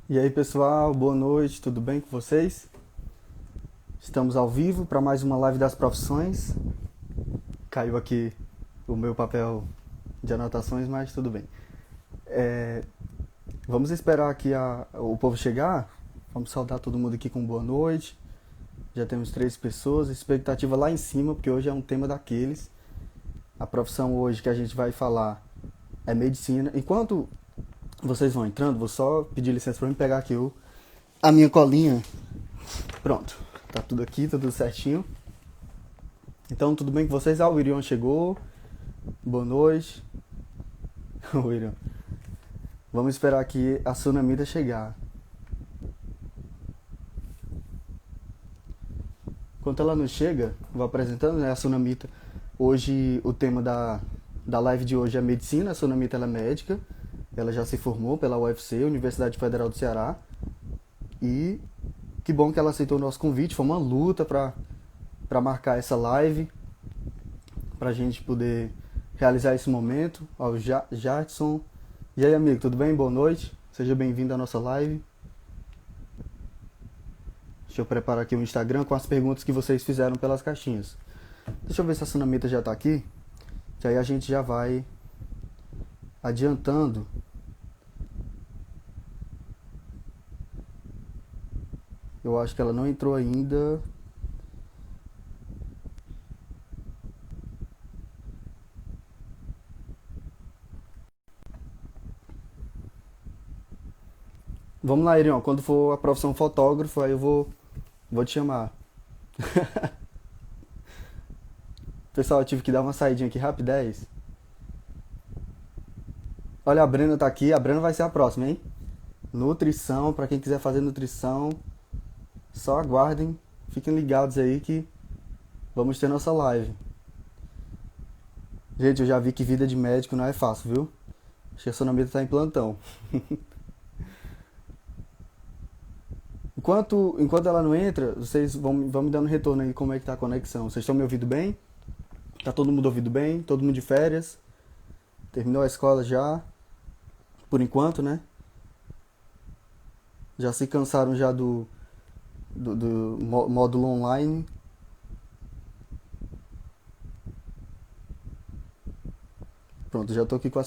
E aí, pessoal, boa noite, tudo bem com vocês? Estamos ao vivo para mais uma live das profissões. Caiu aqui o meu papel de anotações, mas tudo bem. É, Vamos esperar aqui o povo chegar. Vamos saudar todo mundo aqui com boa noite. Já temos 3 pessoas, expectativa lá em cima, porque hoje é um tema daqueles. A profissão hoje que a gente vai falar é medicina. Enquanto vocês vão entrando, vou só pedir licença para mim pegar aqui a minha colinha. Pronto, tá tudo aqui, tá tudo certinho. Então, tudo bem com vocês? O Irion chegou. Boa noite. O Irion. Vamos esperar aqui a Sunamita chegar. Enquanto ela não chega, vou apresentando, né, a Sunamita. Hoje, o tema da live de hoje é medicina. A Sunamita ela é médica. Ela já se formou pela UFC, Universidade Federal do Ceará. E que bom que ela aceitou o nosso convite. Foi uma luta para marcar essa live, para a gente poder realizar esse momento. Ó, o Jadson. E aí, amigo, tudo bem? Boa noite. Seja bem-vindo à nossa live. Deixa eu preparar aqui o Instagram com as perguntas que vocês fizeram pelas caixinhas. Deixa eu ver se a Sunamita já está aqui, que aí a gente já vai adiantando. Eu acho que ela não entrou ainda. Vamos lá, Irion. Quando for a profissão fotógrafo, aí eu vou te chamar. Pessoal, eu tive que dar uma saidinha aqui rapidez. Olha, a Brena tá aqui. A Brena vai ser a próxima, hein? Nutrição, para quem quiser fazer nutrição, só aguardem. Fiquem ligados aí que vamos ter nossa live. Gente, eu já vi que vida de médico não é fácil, viu? Acho que a Sonamita tá em plantão. Enquanto ela não entra, vocês vão me dando retorno aí como é que tá a conexão. Vocês estão me ouvindo bem? Tá todo mundo ouvindo bem? Todo mundo de férias? Terminou a escola já? Por enquanto, né? Já se cansaram já do módulo online? Pronto, já tô aqui com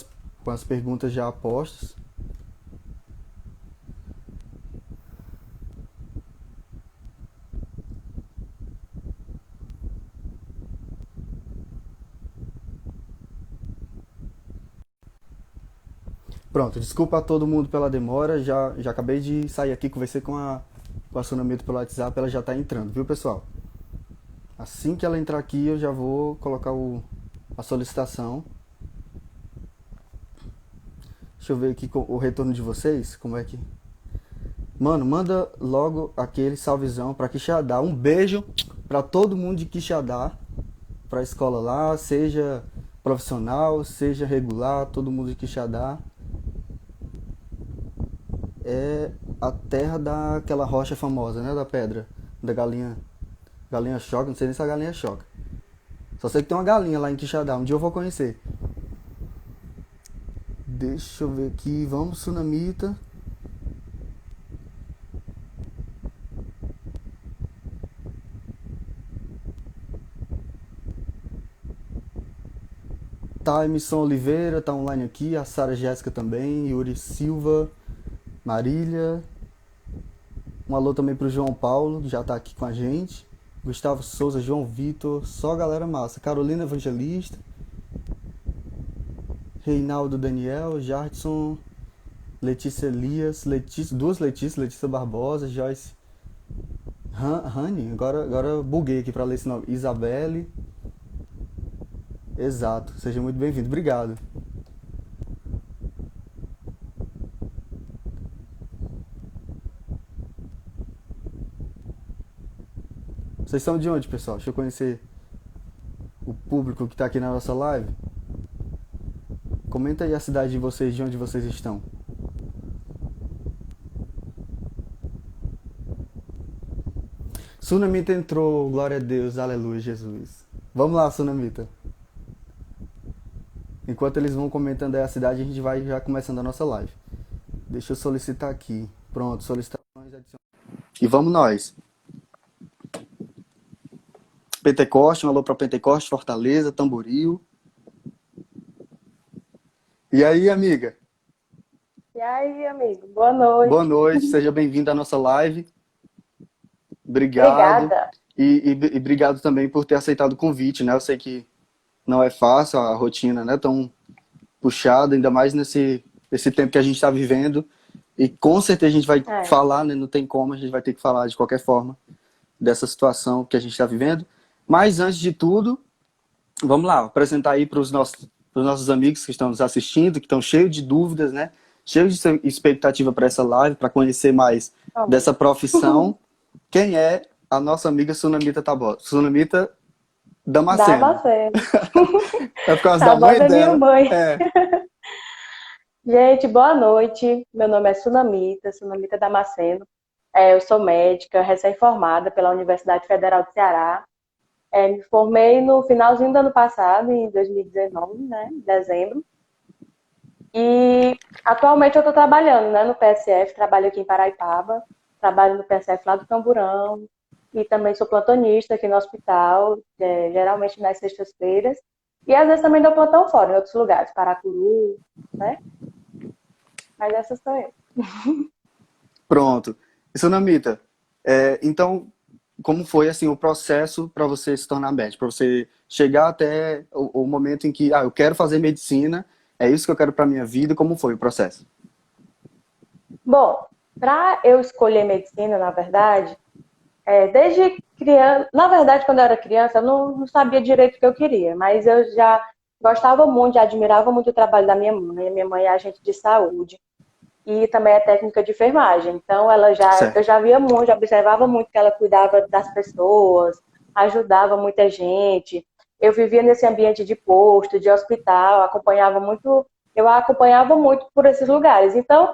as perguntas já postas. Pronto, desculpa a todo mundo pela demora. Já acabei de sair aqui, conversei com a Sunamito pelo WhatsApp, ela já tá entrando, viu, pessoal? Assim que ela entrar aqui, eu já vou colocar a solicitação. Deixa eu ver aqui o retorno de vocês, como é que... Mano, manda logo aquele salvezão pra Quixadá. Um beijo pra todo mundo de Quixadá, pra escola lá, seja profissional, seja regular, todo mundo de Quixadá. É a terra daquela rocha famosa, né, da pedra, da galinha choca, não sei nem se a galinha choca. Só sei que tem uma galinha lá em Quixadá, um dia eu vou conhecer. Deixa eu ver aqui, vamos, Sunamita. Tá, Emerson Oliveira tá online aqui, a Sara Jéssica também, Yuri Silva, Marília. Um alô também pro João Paulo, que já tá aqui com a gente. Gustavo Souza, João Vitor, só galera massa. Carolina Evangelista, Reinaldo Daniel, Jardson, Letícia Elias, duas Letícias, Letícia Barbosa, Joyce Rani, agora buguei aqui pra ler esse nome. Isabelle. Exato, seja muito bem-vindo, obrigado. Vocês são de onde, pessoal? Deixa eu conhecer o público que tá aqui na nossa live. Comenta aí a cidade de vocês, de onde vocês estão. Sunamita entrou, glória a Deus, aleluia, Jesus. Vamos lá, Sunamita. Enquanto eles vão comentando aí a cidade, a gente vai já começando a nossa live. Deixa eu solicitar aqui. Pronto, solicitações adicionais. E vamos nós. Pentecoste, um alô para Pentecoste, Fortaleza, Tamboril. E aí, amiga? E aí, amigo, boa Boa noite. noite, seja bem-vindo à nossa live. Obrigado. Obrigada. E obrigado também por ter aceitado o convite, né? Eu sei que não é fácil, a rotina não é tão puxada, ainda mais nesse tempo que a gente está vivendo. E com certeza a gente vai É, falar, né? Não tem como, a gente vai ter que falar de qualquer forma dessa situação que a gente está vivendo. Mas antes de tudo, vamos lá, apresentar aí para os nossos amigos que estão nos assistindo, que estão cheios de dúvidas, né? Cheios de expectativa para essa live, para conhecer mais vamos. dessa profissão. Quem é a nossa amiga Sunamita Tabosa? Sunamita Damasceno. Damasceno. É por causa da mãe Tabosa é minha dela. mãe. É, Gente, boa noite. Meu nome é Sunamita Damasceno. Eu sou médica, recém-formada pela Universidade Federal do Ceará. Me formei no finalzinho do ano passado, em 2019, né, em dezembro. E atualmente eu estou trabalhando, né, no PSF, trabalho aqui em Paraipaba, trabalho no PSF lá do Camburão, e também sou plantonista aqui no hospital, geralmente nas sextas-feiras, e às vezes também dou plantão fora, em outros lugares, Paracuru, né? Mas essas sou eu. pronto. E Sunamita, então, como foi assim o processo para você se tornar médico? Para você chegar até o momento em que, eu quero fazer medicina, é isso que eu quero para minha vida, como foi o processo? Bom, para eu escolher medicina, na verdade, desde criança, na verdade, quando eu era criança, eu não sabia direito o que eu queria, mas eu já gostava muito, já admirava muito o trabalho da minha mãe. A minha mãe é agente de saúde e também é técnica de enfermagem. Então, eu Certo. já via muito, já observava muito que ela cuidava das pessoas, ajudava muita gente. Eu vivia nesse ambiente de posto, de hospital, eu a acompanhava muito por esses lugares. Então,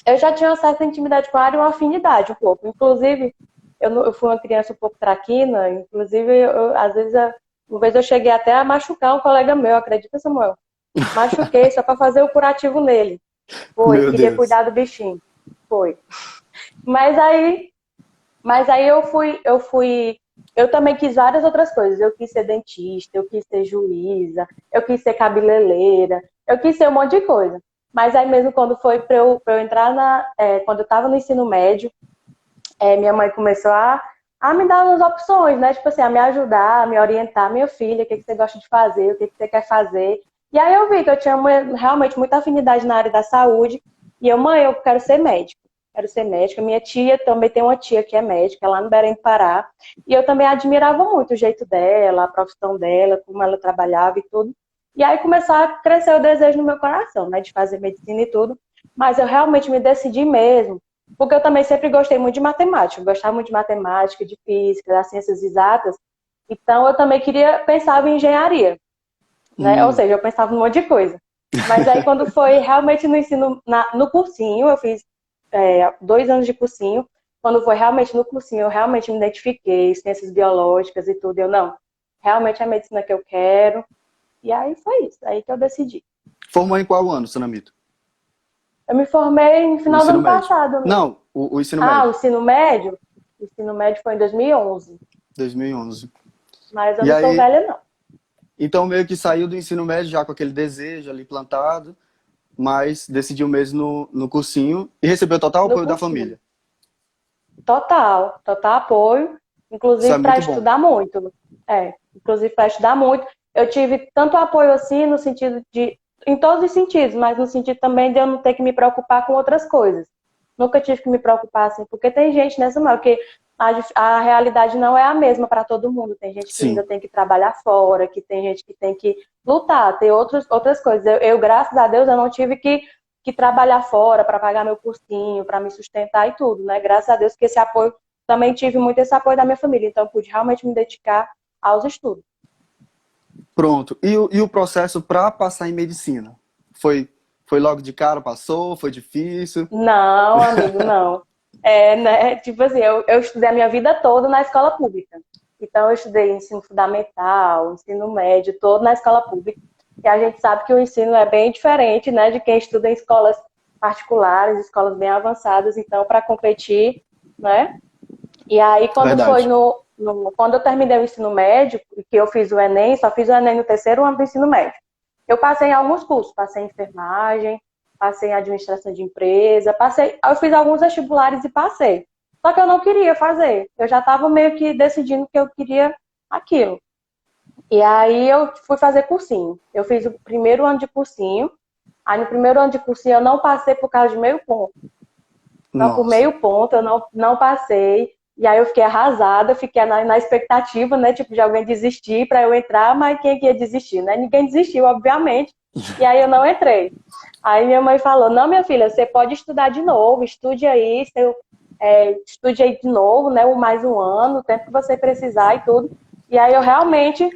eu já tinha uma certa intimidade com a área e uma afinidade um pouco. Inclusive, eu fui uma criança um pouco traquina, inclusive, às vezes, uma vez eu cheguei até a machucar um colega meu, acredita, Samuel? Machuquei só para fazer o curativo nele. Foi, Meu queria Deus. cuidar do bichinho. Foi. Mas aí, mas aí eu também quis várias outras coisas. Eu quis ser dentista, eu quis ser juíza, eu quis ser cabeleireira, eu quis ser um monte de coisa. Mas aí mesmo quando foi para eu entrar quando eu estava no ensino médio, minha mãe começou a me dar umas opções, né? Tipo assim, a me ajudar, a me orientar, minha filha, o que você gosta de fazer, o que você quer fazer. E aí eu vi que eu tinha realmente muita afinidade na área da saúde. E mãe, eu quero ser médica. Quero ser médica. Minha tia também tem uma tia que é médica, lá no Belém do Pará. E eu também admirava muito o jeito dela, a profissão dela, como ela trabalhava e tudo. E aí começou a crescer o desejo no meu coração, né? De fazer medicina e tudo. Mas eu realmente me decidi mesmo porque eu também sempre gostei muito de matemática, eu gostava muito de matemática, de física, das ciências exatas. Então eu também pensava em engenharia, né? Ou Hum, seja, eu pensava em um monte de coisa. Mas aí quando foi realmente no ensino, no cursinho, eu fiz 2 anos de cursinho. Quando foi realmente no cursinho, eu realmente me identifiquei, ciências biológicas e tudo. Eu não, realmente é a medicina que eu quero. E aí foi isso, aí que eu decidi. formou em qual ano, Sunamita? Eu me formei no O final do ensino ano médio. passado, amigo. Não, o ensino Ah, o médio. ensino médio? O ensino médio foi em 2011. 2011. Mas eu E não sou aí, velha, não. então meio que saiu do ensino médio já com aquele desejo ali plantado, mas decidiu mesmo no cursinho e recebeu total No apoio da cursinho. família. Total, total apoio, Isso é inclusive para muito bom. estudar muito. Inclusive para estudar muito. Eu tive tanto apoio assim, no sentido de, em todos os sentidos, mas no sentido também de eu não ter que me preocupar com outras coisas. Nunca tive que me preocupar assim, porque tem gente nessa mão que a realidade não é a mesma para todo mundo. Tem gente que ainda Sim. tem que trabalhar fora, que tem gente que tem que lutar, ter outras coisas. Graças a Deus, eu não tive que trabalhar fora para pagar meu cursinho, para me sustentar e tudo, né? Graças a Deus que esse apoio, também tive muito esse apoio da minha família, então eu pude realmente me dedicar aos estudos. Pronto. E o processo para passar em medicina? Foi logo de cara, passou? Foi difícil? Não, amigo, não. Né, tipo assim, eu estudei a minha vida toda na escola pública. Então, eu estudei ensino fundamental, ensino médio, todo na escola pública. E a gente sabe que o ensino é bem diferente, né, de quem estuda em escolas particulares, escolas bem avançadas, então, para competir, né? E aí, quando foi Verdade. quando eu terminei o ensino médio, que eu fiz o Enem, só fiz o Enem no terceiro ano do ensino médio. Eu passei em alguns cursos, passei em enfermagem, passei em administração de empresa, eu fiz alguns vestibulares e passei. Só que eu não queria fazer. Eu já estava meio que decidindo que eu queria aquilo. E aí eu fui fazer cursinho. Eu fiz o primeiro ano de cursinho. Aí no primeiro ano de cursinho eu não passei por causa de meio ponto. Então, por Nossa. meio ponto, eu não passei. E aí eu fiquei arrasada, fiquei na expectativa, né? Tipo, de alguém desistir para eu entrar, mas quem que ia desistir, né? Ninguém desistiu, obviamente. E aí eu não entrei. Aí minha mãe falou, não, minha filha, você pode estudar de novo, estude aí, estude aí de novo, né? Mais um ano, o tempo que você precisar e tudo. E aí eu realmente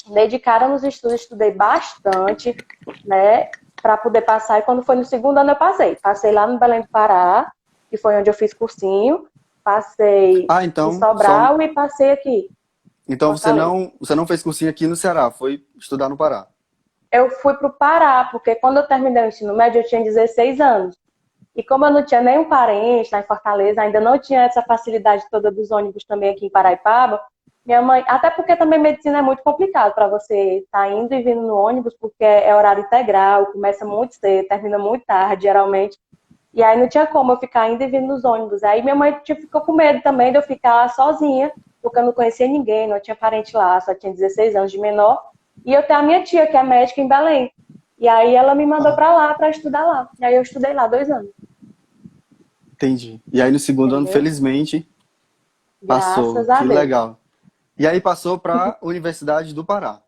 dedicara nos estudos, estudei bastante, né, para poder passar. E quando foi no segundo ano eu passei. Passei lá no Belém do Pará, que foi onde eu fiz cursinho. Passei Ah, em então, Sobral e passei aqui, em então Fortaleza. você não fez cursinho aqui no Ceará, foi estudar no Pará. Eu fui para o Pará, porque quando eu terminei o ensino médio eu tinha 16 anos. E como eu não tinha nenhum parente lá em Fortaleza, ainda não tinha essa facilidade toda dos ônibus também aqui em Paraipaba, minha mãe, até porque também medicina é muito complicado para você estar indo e vindo no ônibus, porque é horário integral, começa muito cedo, termina muito tarde, geralmente. E aí não tinha como eu ficar indo e vindo nos ônibus. Aí minha mãe ficou com medo também de eu ficar sozinha, porque eu não conhecia ninguém, não tinha parente lá, só tinha 16 anos de menor. E eu tenho a minha tia, que é médica em Belém. E aí ela me mandou Ah, para lá, para estudar lá. E aí eu estudei lá 2 anos. entendi. E aí no segundo ano, Entendeu? felizmente, passou. Graças a Que Deus. legal. E aí passou para a Universidade do Pará,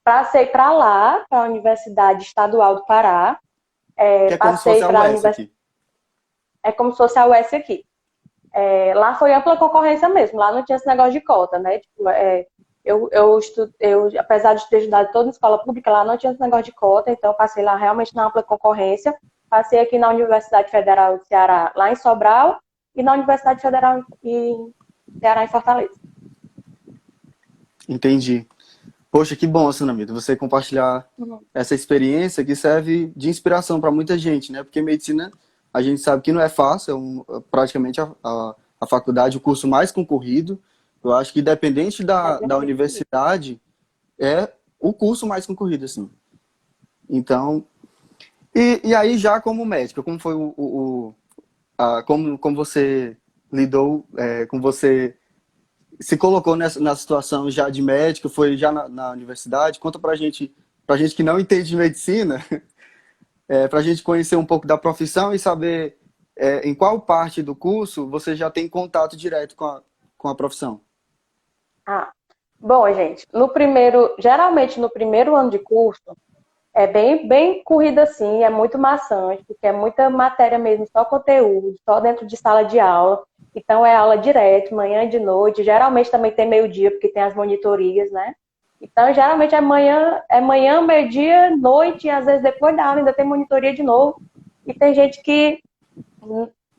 Passei para lá, para a Universidade Estadual do Pará. que é como se Passei fosse a para a UES Universidade. aqui. É como se fosse a UES aqui. Lá foi ampla concorrência mesmo. Lá não tinha esse negócio de cota, né? Tipo, apesar de ter estudado toda a escola pública, lá não tinha esse negócio de cota, então eu passei lá realmente na ampla concorrência. Passei aqui na Universidade Federal do Ceará, lá em Sobral, e na Universidade Federal em Ceará, em Fortaleza. Entendi. Poxa, que bom, Sunamita, você compartilhar Uhum. essa experiência que serve de inspiração para muita gente, né? Porque medicina, a gente sabe que não é fácil, praticamente a faculdade, o curso mais concorrido. Eu acho que independente É da perfeito. universidade, é o curso mais concorrido, assim. Então, e aí já como médica, como foi como você lidou, como você se colocou na situação já de médico, foi já na universidade? Conta pra gente que não entende de medicina, pra gente conhecer um pouco da profissão e saber em qual parte do curso você já tem contato direto com a profissão. Ah, bom, gente, geralmente no primeiro ano de curso, é bem corrida assim, é muito maçante, porque é muita matéria mesmo, só conteúdo, só dentro de sala de aula. Então é aula direto, manhã e de noite. Geralmente também tem meio-dia, porque tem as monitorias, né? Então, geralmente é manhã, meio-dia, noite, e às vezes depois da aula ainda tem monitoria de novo. E tem gente que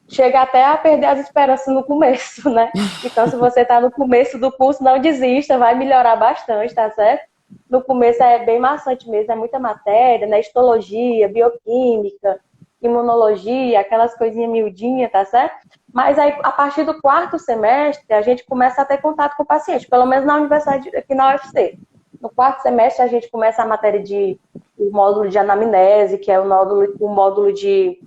chega até a perder as esperanças no começo, né? Então, se você está no começo do curso, não desista, vai melhorar bastante, tá certo? No começo é bem maçante mesmo, é muita matéria, né? Histologia, bioquímica, imunologia, aquelas coisinhas miudinhas, tá certo? Mas aí, a partir do quarto semestre, a gente começa a ter contato com o paciente, pelo menos na universidade, aqui na UFC. No quarto semestre, a gente começa a matéria o módulo de anamnese, que é o módulo de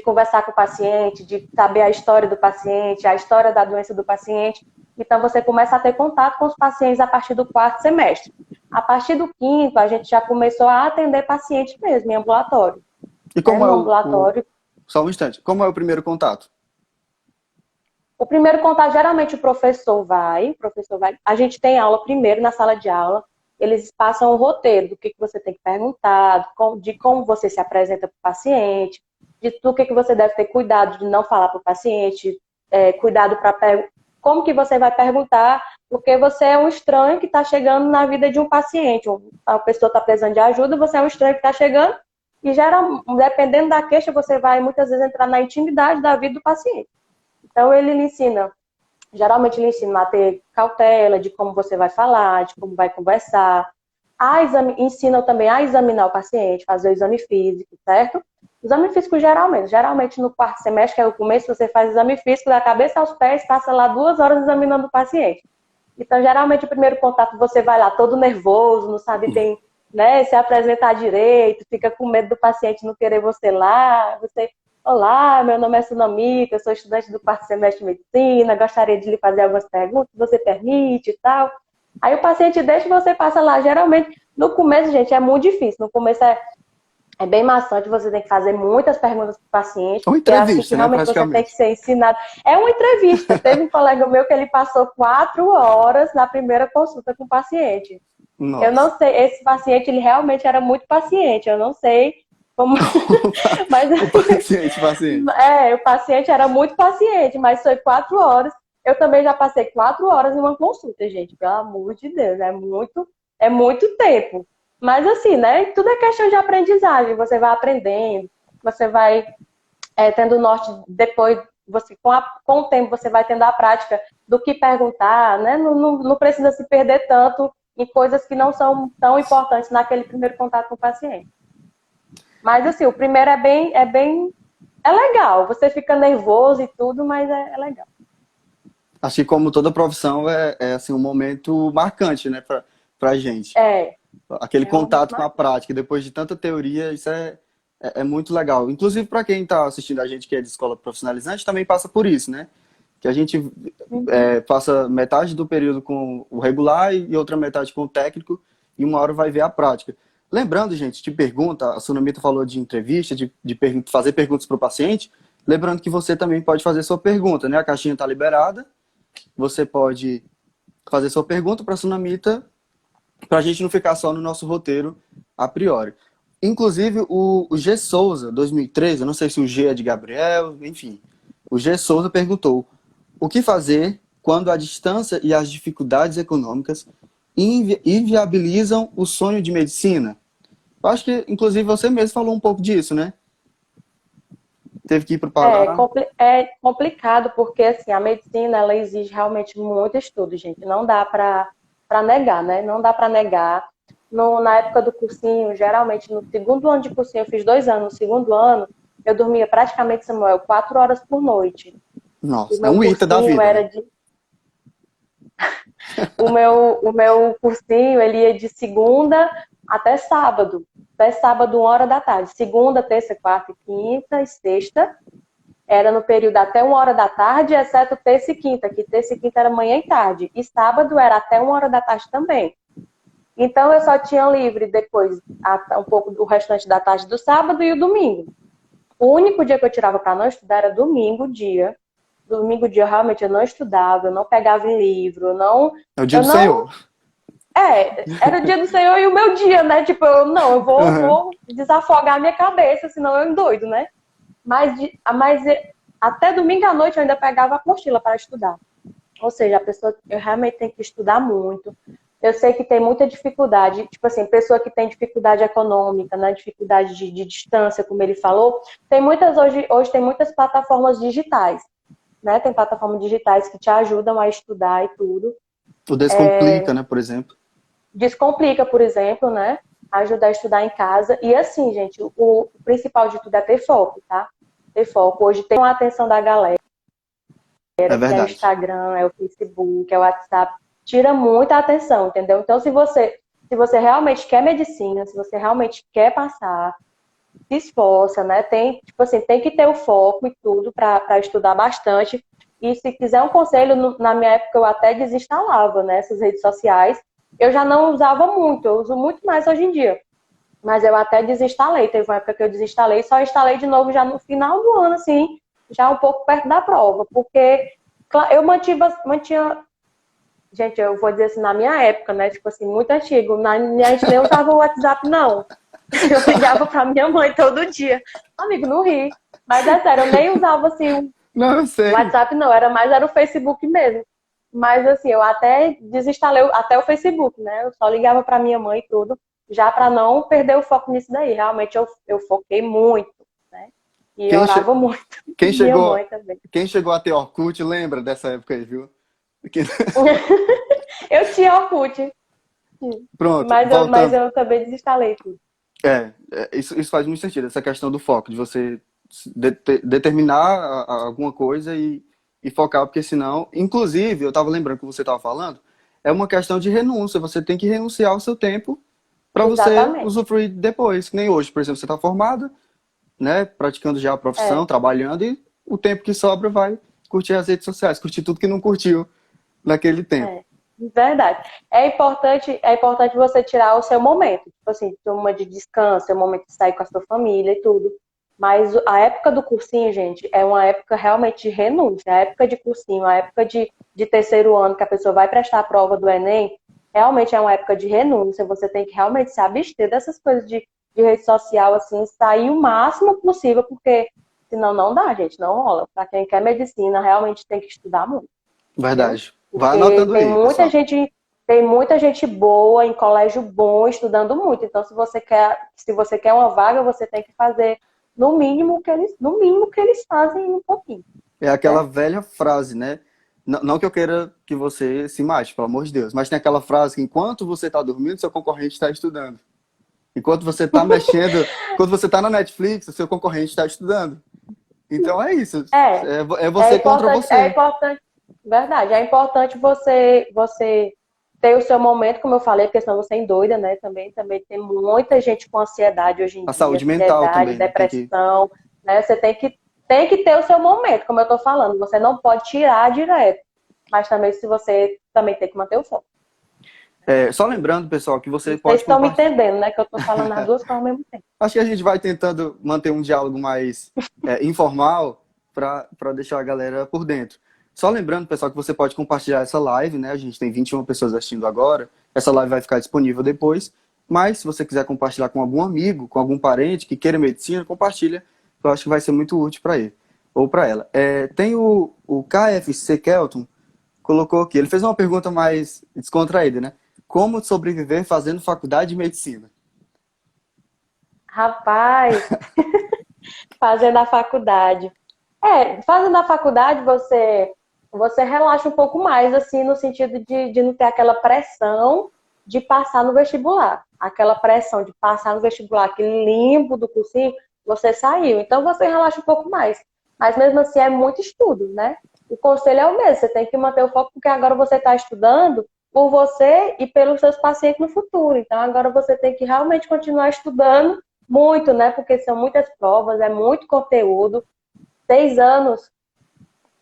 conversar com o paciente, de saber a história do paciente, a história da doença do paciente. Então, você começa a ter contato com os pacientes a partir do quarto semestre. A partir do quinto, a gente já começou a atender paciente mesmo, em ambulatório. E Né? como é No ambulatório. só um instante, como é o primeiro contato? O primeiro contato, geralmente, o professor vai. A gente tem aula primeiro na sala de aula. Eles passam o roteiro do que você tem que perguntar, de como você se apresenta para o paciente, do que você deve ter cuidado de não falar para o paciente, cuidado para como que você vai perguntar, porque você é um estranho que está chegando na vida de um paciente. A pessoa está precisando de ajuda, você é um estranho que está chegando e dependendo da queixa, você vai muitas vezes entrar na intimidade da vida do paciente. Então, geralmente ele ensina a ter cautela de como você vai falar, de como vai conversar, ensinam também a examinar o paciente, fazer o exame físico, certo? Exame físico geralmente. Geralmente no quarto semestre, que é o começo, você faz exame físico da cabeça aos pés, passa lá 2 horas examinando o paciente. Então, geralmente, o primeiro contato você vai lá todo nervoso, não sabe né, se apresentar direito, fica com medo do paciente não querer você lá. Olá, meu nome é Sunamita, eu sou estudante do quarto semestre de medicina, gostaria de lhe fazer algumas perguntas, você permite e tal. Aí o paciente deixa e você passa lá. Geralmente, no começo, gente, é muito difícil. No começo é bem maçante, você tem que fazer muitas perguntas para o paciente, É uma porque é assim que entrevista, né, realmente você tem que praticamente. ser ensinado. É uma entrevista. Teve um colega meu que ele passou 4 horas na primeira consulta com o paciente. Eu Nossa. não sei, esse paciente, ele realmente era muito paciente, eu não sei como... Mas O paciente, paciente. o paciente era muito paciente, mas foi 4 horas. Eu também já passei 4 horas em uma consulta, gente, pelo amor de Deus, é muito tempo. Mas assim, né, tudo é questão de aprendizagem, você vai aprendendo, você vai tendo norte depois, com o tempo você vai tendo a prática do que perguntar, né, não precisa se perder tanto em coisas que não são tão importantes naquele primeiro contato com o paciente. Mas assim, o primeiro é legal, você fica nervoso e tudo, mas é legal. Acho que como toda profissão é assim, um momento marcante, né, pra gente. É Aquele realmente contato com a mais. prática, depois de tanta teoria, isso é muito legal. Inclusive, para quem está assistindo a gente que é de escola profissionalizante, também passa por isso, né? Que a gente Uhum. passa metade do período com o regular e outra metade com o técnico, e uma hora vai ver a prática. Lembrando, gente, de pergunta, a Sunamita falou de entrevista, de fazer perguntas para o paciente. Lembrando que você também pode fazer sua pergunta, né? A caixinha está liberada. Você pode fazer sua pergunta para a Sunamita, para a gente não ficar só no nosso roteiro a priori. Inclusive, o G. Souza, 2013, eu não sei se o G é de Gabriel, enfim. O G. Souza perguntou: o que fazer quando a distância e as dificuldades econômicas inviabilizam o sonho de medicina? Eu acho que, inclusive, você mesmo falou um pouco disso, né? Teve que ir para o Pará. É complicado porque assim, a medicina ela exige realmente muito estudo, gente. Não dá para negar, né? Não dá para negar. Na época do cursinho, geralmente no segundo ano de cursinho, eu fiz 2 anos. No segundo ano, eu dormia praticamente, Samuel, 4 horas por noite. O Nossa, é meu um ITA da cursinho vida, né? era de. O meu cursinho, ele ia de segunda até sábado. Até sábado, 1 hora da tarde. Segunda, terça, quarta, quinta e sexta. Era no período até 1 hora da tarde, exceto terça e quinta, que terça e quinta era manhã e tarde. E sábado era até 1 hora da tarde também. Então eu só tinha livre depois um pouco do restante da tarde do sábado e o domingo. O único dia que eu tirava para não estudar era domingo dia. Domingo dia realmente eu não estudava, eu não pegava em livro, É o dia eu do não, Senhor. era o dia do Senhor e o meu dia, né? Tipo, eu Uhum. vou desafogar a minha cabeça, senão eu endoido, né? Mas até domingo à noite eu ainda pegava a apostila para estudar. Ou seja, a pessoa eu realmente tem que estudar muito. Eu sei que tem muita dificuldade, tipo assim, pessoa que tem dificuldade econômica, né, dificuldade de distância, como ele falou, hoje tem muitas plataformas digitais, né? Tem plataformas digitais que te ajudam a estudar e tudo. O Descomplica, né, por exemplo. Descomplica, por exemplo, né? Ajudar a estudar em casa. E assim, gente, o principal de tudo é ter foco, tá? Ter foco. Hoje tem uma atenção da galera, É que é o verdade. Instagram, é o Facebook, é o WhatsApp. Tira muita atenção, entendeu? Então, se você realmente quer medicina, se você realmente quer passar, se esforça, né? Tipo assim, tem que ter o foco e tudo para estudar bastante. E se quiser um conselho, na minha época eu até desinstalava, né, essas redes sociais. Eu já não usava muito, eu uso muito mais hoje em dia. Mas eu até desinstalei. Teve uma época que eu desinstalei, só instalei de novo já no final do ano, assim, já um pouco perto da prova. Porque eu mantinha. Gente, eu vou dizer assim, na minha época, né? Tipo assim, muito antigo. A gente nem usava o WhatsApp, não. Eu ligava pra minha mãe todo dia. Amigo, não ri. Mas é sério, eu nem usava assim o Não, eu sei. WhatsApp, não. Era o Facebook mesmo. Mas assim, eu até desinstalei até o Facebook, né? Eu só ligava pra minha mãe e tudo, já pra não perder o foco nisso daí. Realmente eu foquei muito, né? E Quem, che- orava muito. quem Minha chegou, mãe também. quem chegou a ter Orkut lembra dessa época aí, viu? Que- Eu tinha Orkut. Pronto, Mas voltando. eu também desinstalei tudo. Isso faz muito sentido, essa questão do foco, de você determinar alguma coisa e focar, porque senão, inclusive, eu estava lembrando que você estava falando, é uma questão de renúncia, você tem que renunciar ao seu tempo para você Exatamente. usufruir depois, que nem hoje, por exemplo, você está formada, né, praticando já a profissão, É, trabalhando, e o tempo que sobra vai curtir as redes sociais, curtir tudo que não curtiu naquele tempo. é. Verdade. É importante você tirar o seu momento. Tipo assim, ter uma de descanso, ter um momento de sair com a sua família e tudo. Mas a época do cursinho, gente, é uma época realmente de renúncia. A época de cursinho, a época de terceiro ano, que a pessoa vai prestar a prova do Enem, realmente é uma época de renúncia. Você tem que realmente se abster dessas coisas de rede social, assim, sair o máximo possível, porque senão não dá, gente, não rola. Para quem quer medicina, realmente tem que estudar muito, viu? Verdade. Vai Porque anotando aí, pessoal. tem muita gente boa em colégio bom estudando muito. Então, se você quer uma vaga, você tem que fazer no mínimo que eles fazem um pouquinho, É aquela né? velha frase, né? Não que eu queira que você se mate, pelo amor de Deus, mas tem aquela frase que enquanto você está dormindo, seu concorrente está estudando. Enquanto você está mexendo, quando você está na Netflix, o seu concorrente está estudando. Então é isso. É, É você contra é você. importante, verdade, é importante você ter o seu momento, como eu falei, porque senão você endoida, né? Também tem muita gente com ansiedade hoje em A dia, saúde mental ansiedade, também, né? depressão, né? Você tem que ter o seu momento, como eu tô falando, você não pode tirar direto, mas também se você também tem que manter o foco. Só lembrando, pessoal, que você Não sei pode se estão me compartilhar. entendendo, né? Que eu tô falando as duas coisas ao mesmo tempo. Acho que a gente vai tentando manter um diálogo mais informal para deixar a galera por dentro. Só lembrando, pessoal, que você pode compartilhar essa live, né? A gente tem 21 pessoas assistindo agora. Essa live vai ficar disponível depois. Mas se você quiser compartilhar com algum amigo, com algum parente que queira medicina, compartilha. Eu acho que vai ser muito útil para ele ou para ela. Tem o KFC Kelton, colocou aqui. Ele fez uma pergunta mais descontraída, né? Como sobreviver fazendo faculdade de medicina? Rapaz, fazendo a faculdade. Fazendo a faculdade você relaxa um pouco mais, assim, no sentido de não ter aquela pressão de passar no vestibular. Aquela pressão de passar no vestibular, aquele limbo do cursinho, você saiu. Então você relaxa um pouco mais. Mas mesmo assim é muito estudo, né? O conselho é o mesmo, você tem que manter o foco, porque agora você está estudando por você e pelos seus pacientes no futuro. Então agora você tem que realmente continuar estudando muito, né? Porque são muitas provas, é muito conteúdo. 6 anos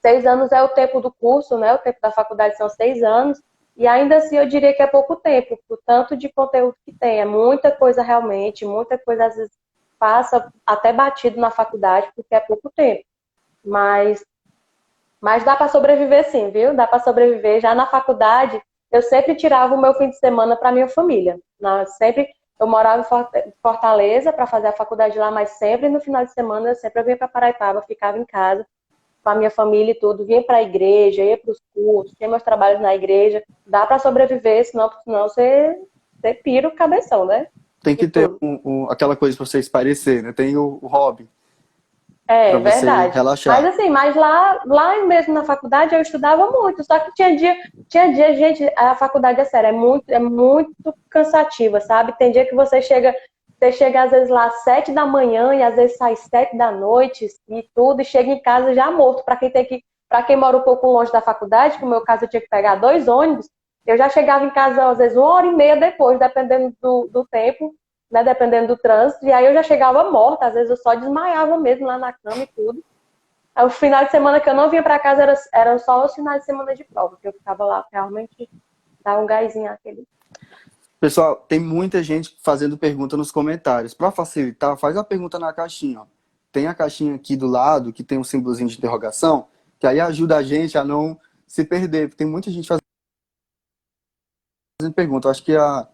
6 anos é o tempo do curso, né? O tempo da faculdade são 6 anos. E ainda assim eu diria que é pouco tempo, por tanto de conteúdo que tem. É muita coisa realmente, muita coisa às vezes passa até batido na faculdade, porque é pouco tempo. Mas, mas dá para sobreviver sim, viu? Dá para sobreviver. Já na faculdade, eu sempre tirava o meu fim de semana para minha família. Sempre eu morava em Fortaleza para fazer a faculdade lá, mas sempre no final de semana eu sempre vinha para Paraipaba, ficava em casa com a minha família e tudo, vinha para a igreja, ia para os cursos, tinha meus trabalhos na igreja. Dá para sobreviver, senão você pira o cabeção, né? Tem De que ter tudo. aquela coisa para você esparecer, né? Tem o hobby para É você verdade. Mas relaxar. assim, lá mesmo na faculdade eu estudava muito, só que tinha dia, gente, a faculdade é sério, é muito cansativa, sabe? Tem dia que você chega às vezes lá às 7 da manhã e às vezes sai 7 da noite e tudo, e chega em casa já morto. Para quem mora um pouco longe da faculdade, que no meu caso eu tinha que pegar 2 ônibus, eu já chegava em casa às vezes 1 hora e meia depois, dependendo do tempo, né, dependendo do trânsito, e aí eu já chegava morta, às vezes eu só desmaiava mesmo lá na cama e tudo. Aí, o final de semana que eu não vinha para casa eram só os finais de semana de prova, que eu ficava lá realmente dar um gásinho aquele. Pessoal, tem muita gente fazendo pergunta nos comentários. Para facilitar, faz a pergunta na caixinha. Ó. Tem a caixinha aqui do lado que tem um símbolozinho de interrogação, que aí ajuda a gente a não se perder. Porque tem muita gente fazendo pergunta. Eu acho que a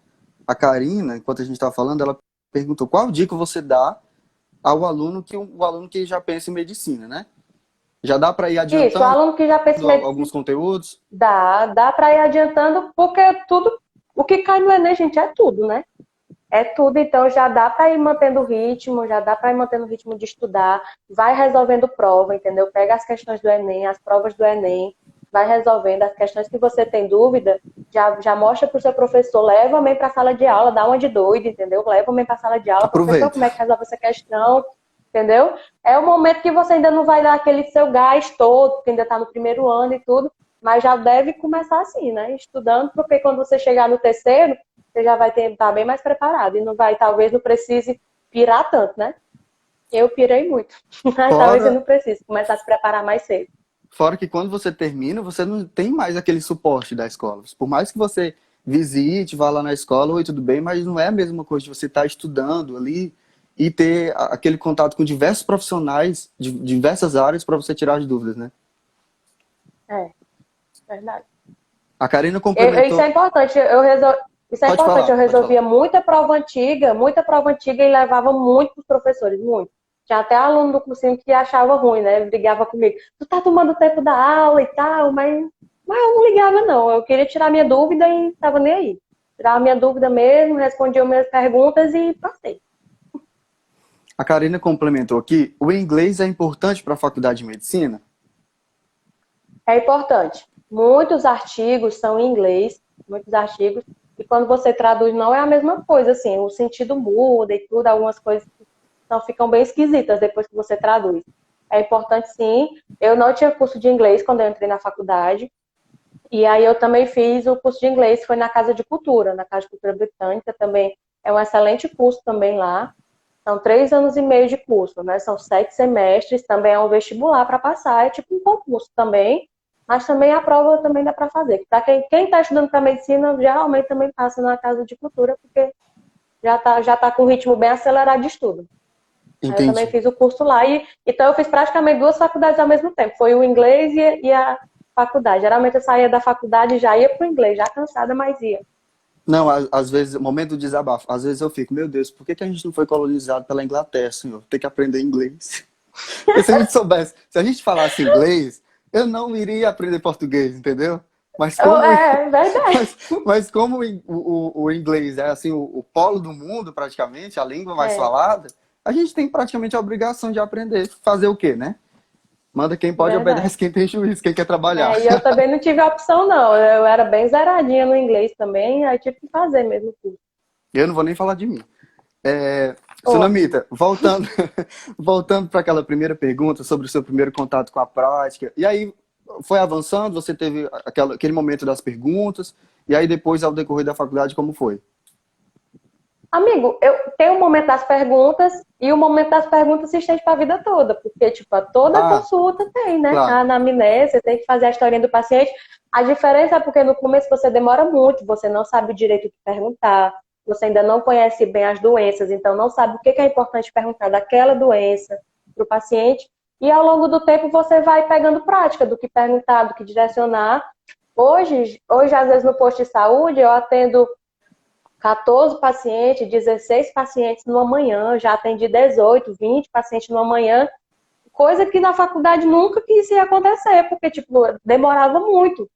Karina, enquanto a gente estava falando, ela perguntou qual dica você dá ao aluno o aluno que já pensa em medicina, né? Já dá para ir Isso, o adiantando aluno que já pensa em medicina, alguns conteúdos? dá para ir adiantando, porque tudo, o que cai no Enem, gente, é tudo, né? É tudo, então já dá para ir mantendo o ritmo, já dá para ir mantendo o ritmo de estudar, vai resolvendo prova, entendeu? Pega as questões do Enem, as provas do Enem, vai resolvendo as questões que você tem dúvida, já mostra pro seu professor, leva a mãe pra sala de aula, dá uma de doido, entendeu? Leva a mãe pra sala de aula, professor, Aproveita. como é que resolve essa questão, entendeu? É o momento que você ainda não vai dar aquele seu gás todo, porque ainda tá no primeiro ano e tudo, mas já deve começar assim, né? Estudando, porque quando você chegar no terceiro, você já vai estar bem mais preparado e não vai, talvez não precise pirar tanto, né? Eu pirei muito, mas talvez você Fora, não precise começar a se preparar mais cedo. fora que quando você termina, você não tem mais aquele suporte da escola. Por mais que você visite, vá lá na escola, oi, tudo bem, mas não é a mesma coisa de você estar estudando ali e ter aquele contato com diversos profissionais de diversas áreas para você tirar as dúvidas, né? É, verdade. A Karina Isso é complementou. importante. Isso é Pode importante. falar, Eu pode falar. resolvia muita prova antiga e levava muito para os professores, muito. Tinha até aluno do cursinho que achava ruim, né? Brigava comigo. Tu tá tomando tempo da aula e tal, mas eu não ligava, não. Eu queria tirar minha dúvida e tava nem aí. Tirava minha dúvida mesmo, respondia as minhas perguntas e passei. A Karina complementou aqui, o inglês é importante para a faculdade de medicina? É importante. Muitos artigos são em inglês, muitos artigos, e quando você traduz não é a mesma coisa, assim, o sentido muda e tudo, algumas coisas não ficam bem esquisitas depois que você traduz. É importante sim. Eu não tinha curso de inglês quando eu entrei na faculdade, e aí eu também fiz o curso de inglês, foi na Casa de Cultura, na Casa de Cultura Britânica também. É um excelente curso também lá. São 3 anos e meio de curso, né? São 7 semestres, também é um vestibular para passar, é tipo um concurso também, mas também a prova também dá para fazer. Para quem está estudando para medicina, geralmente também passa na Casa de Cultura, porque já tá com um ritmo bem acelerado de estudo. Aí eu também Entendi. fiz o curso lá, então eu fiz praticamente duas faculdades ao mesmo tempo, foi o inglês e a faculdade. Geralmente eu saía da faculdade e já ia para o inglês, já cansada, mas ia. Não, às vezes, momento do desabafo, às vezes eu fico, meu Deus, por que que a gente não foi colonizado pela Inglaterra, senhor? Tem que aprender inglês. Porque se a gente soubesse, se a gente falasse inglês, eu não iria aprender português, entendeu? Mas como, É verdade. mas como o inglês é assim o polo do mundo praticamente, a língua mais É, falada, a gente tem praticamente a obrigação de aprender. Fazer o quê, né? Manda quem pode, verdade. obedece quem tem juízo, quem quer trabalhar. É, e eu também não tive a opção, não. Eu era bem zeradinha no inglês também, aí tive que fazer mesmo tudo. Eu não vou nem falar de mim. Oh, Sunamita, voltando, voltando para aquela primeira pergunta sobre o seu primeiro contato com a prática, e aí foi avançando, você teve aquele momento das perguntas, e aí depois, ao decorrer da faculdade, como foi? amigo, eu tenho o momento das perguntas e o momento das perguntas se estende para a vida toda, porque, tipo, toda Ah, consulta tem, né? A claro. anamnese, você tem que fazer a historinha do paciente. A diferença é porque no começo você demora muito, você não sabe direito o que perguntar, você ainda não conhece bem as doenças, então não sabe o que é importante perguntar daquela doença para o paciente. E ao longo do tempo você vai pegando prática do que perguntar, do que direcionar. Hoje, às vezes, no posto de saúde, eu atendo 14 pacientes, 16 pacientes numa manhã, já atendi 18, 20 pacientes numa manhã, coisa que na faculdade nunca quis acontecer, porque, tipo, demorava muito.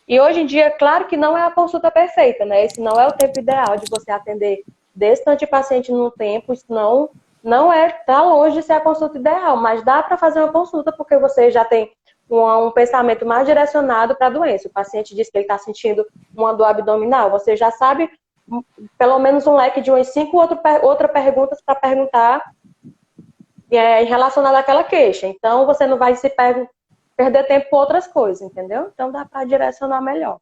E hoje em dia, claro que não é a consulta perfeita, né? Esse não é o tempo ideal de você atender desse tanto de paciente num tempo, isso não é, tá longe de ser a consulta ideal, mas dá para fazer uma consulta porque você já tem um pensamento mais direcionado para a doença. O paciente diz que ele está sentindo uma dor abdominal, você já sabe pelo menos um leque de umas 5 outras perguntas para perguntar relacionada àquela queixa. Então, você não vai perder tempo com outras coisas, entendeu? Então, dá para direcionar melhor.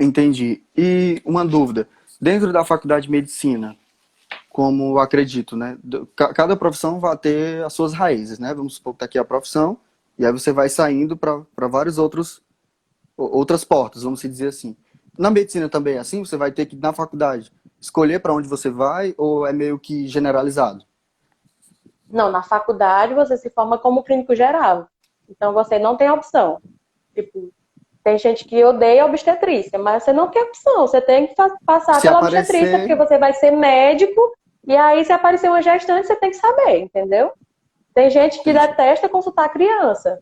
Entendi. E uma dúvida, dentro da faculdade de medicina, como eu acredito, né? Cada profissão vai ter as suas raízes, né? Vamos supor que tá aqui a profissão, e aí você vai saindo para vários outras portas, vamos dizer assim. Na medicina também é assim? Você vai ter que, na faculdade, escolher para onde você vai ou é meio que generalizado? Não, na faculdade você se forma como clínico geral. Então, você não tem opção. Tipo, tem gente que odeia obstetrícia, mas você não tem opção. Você tem que passar Se pela obstetrícia, aparecer, porque você vai ser médico, e aí, se aparecer uma gestante, você tem que saber, entendeu? Tem gente que entendi. detesta consultar criança.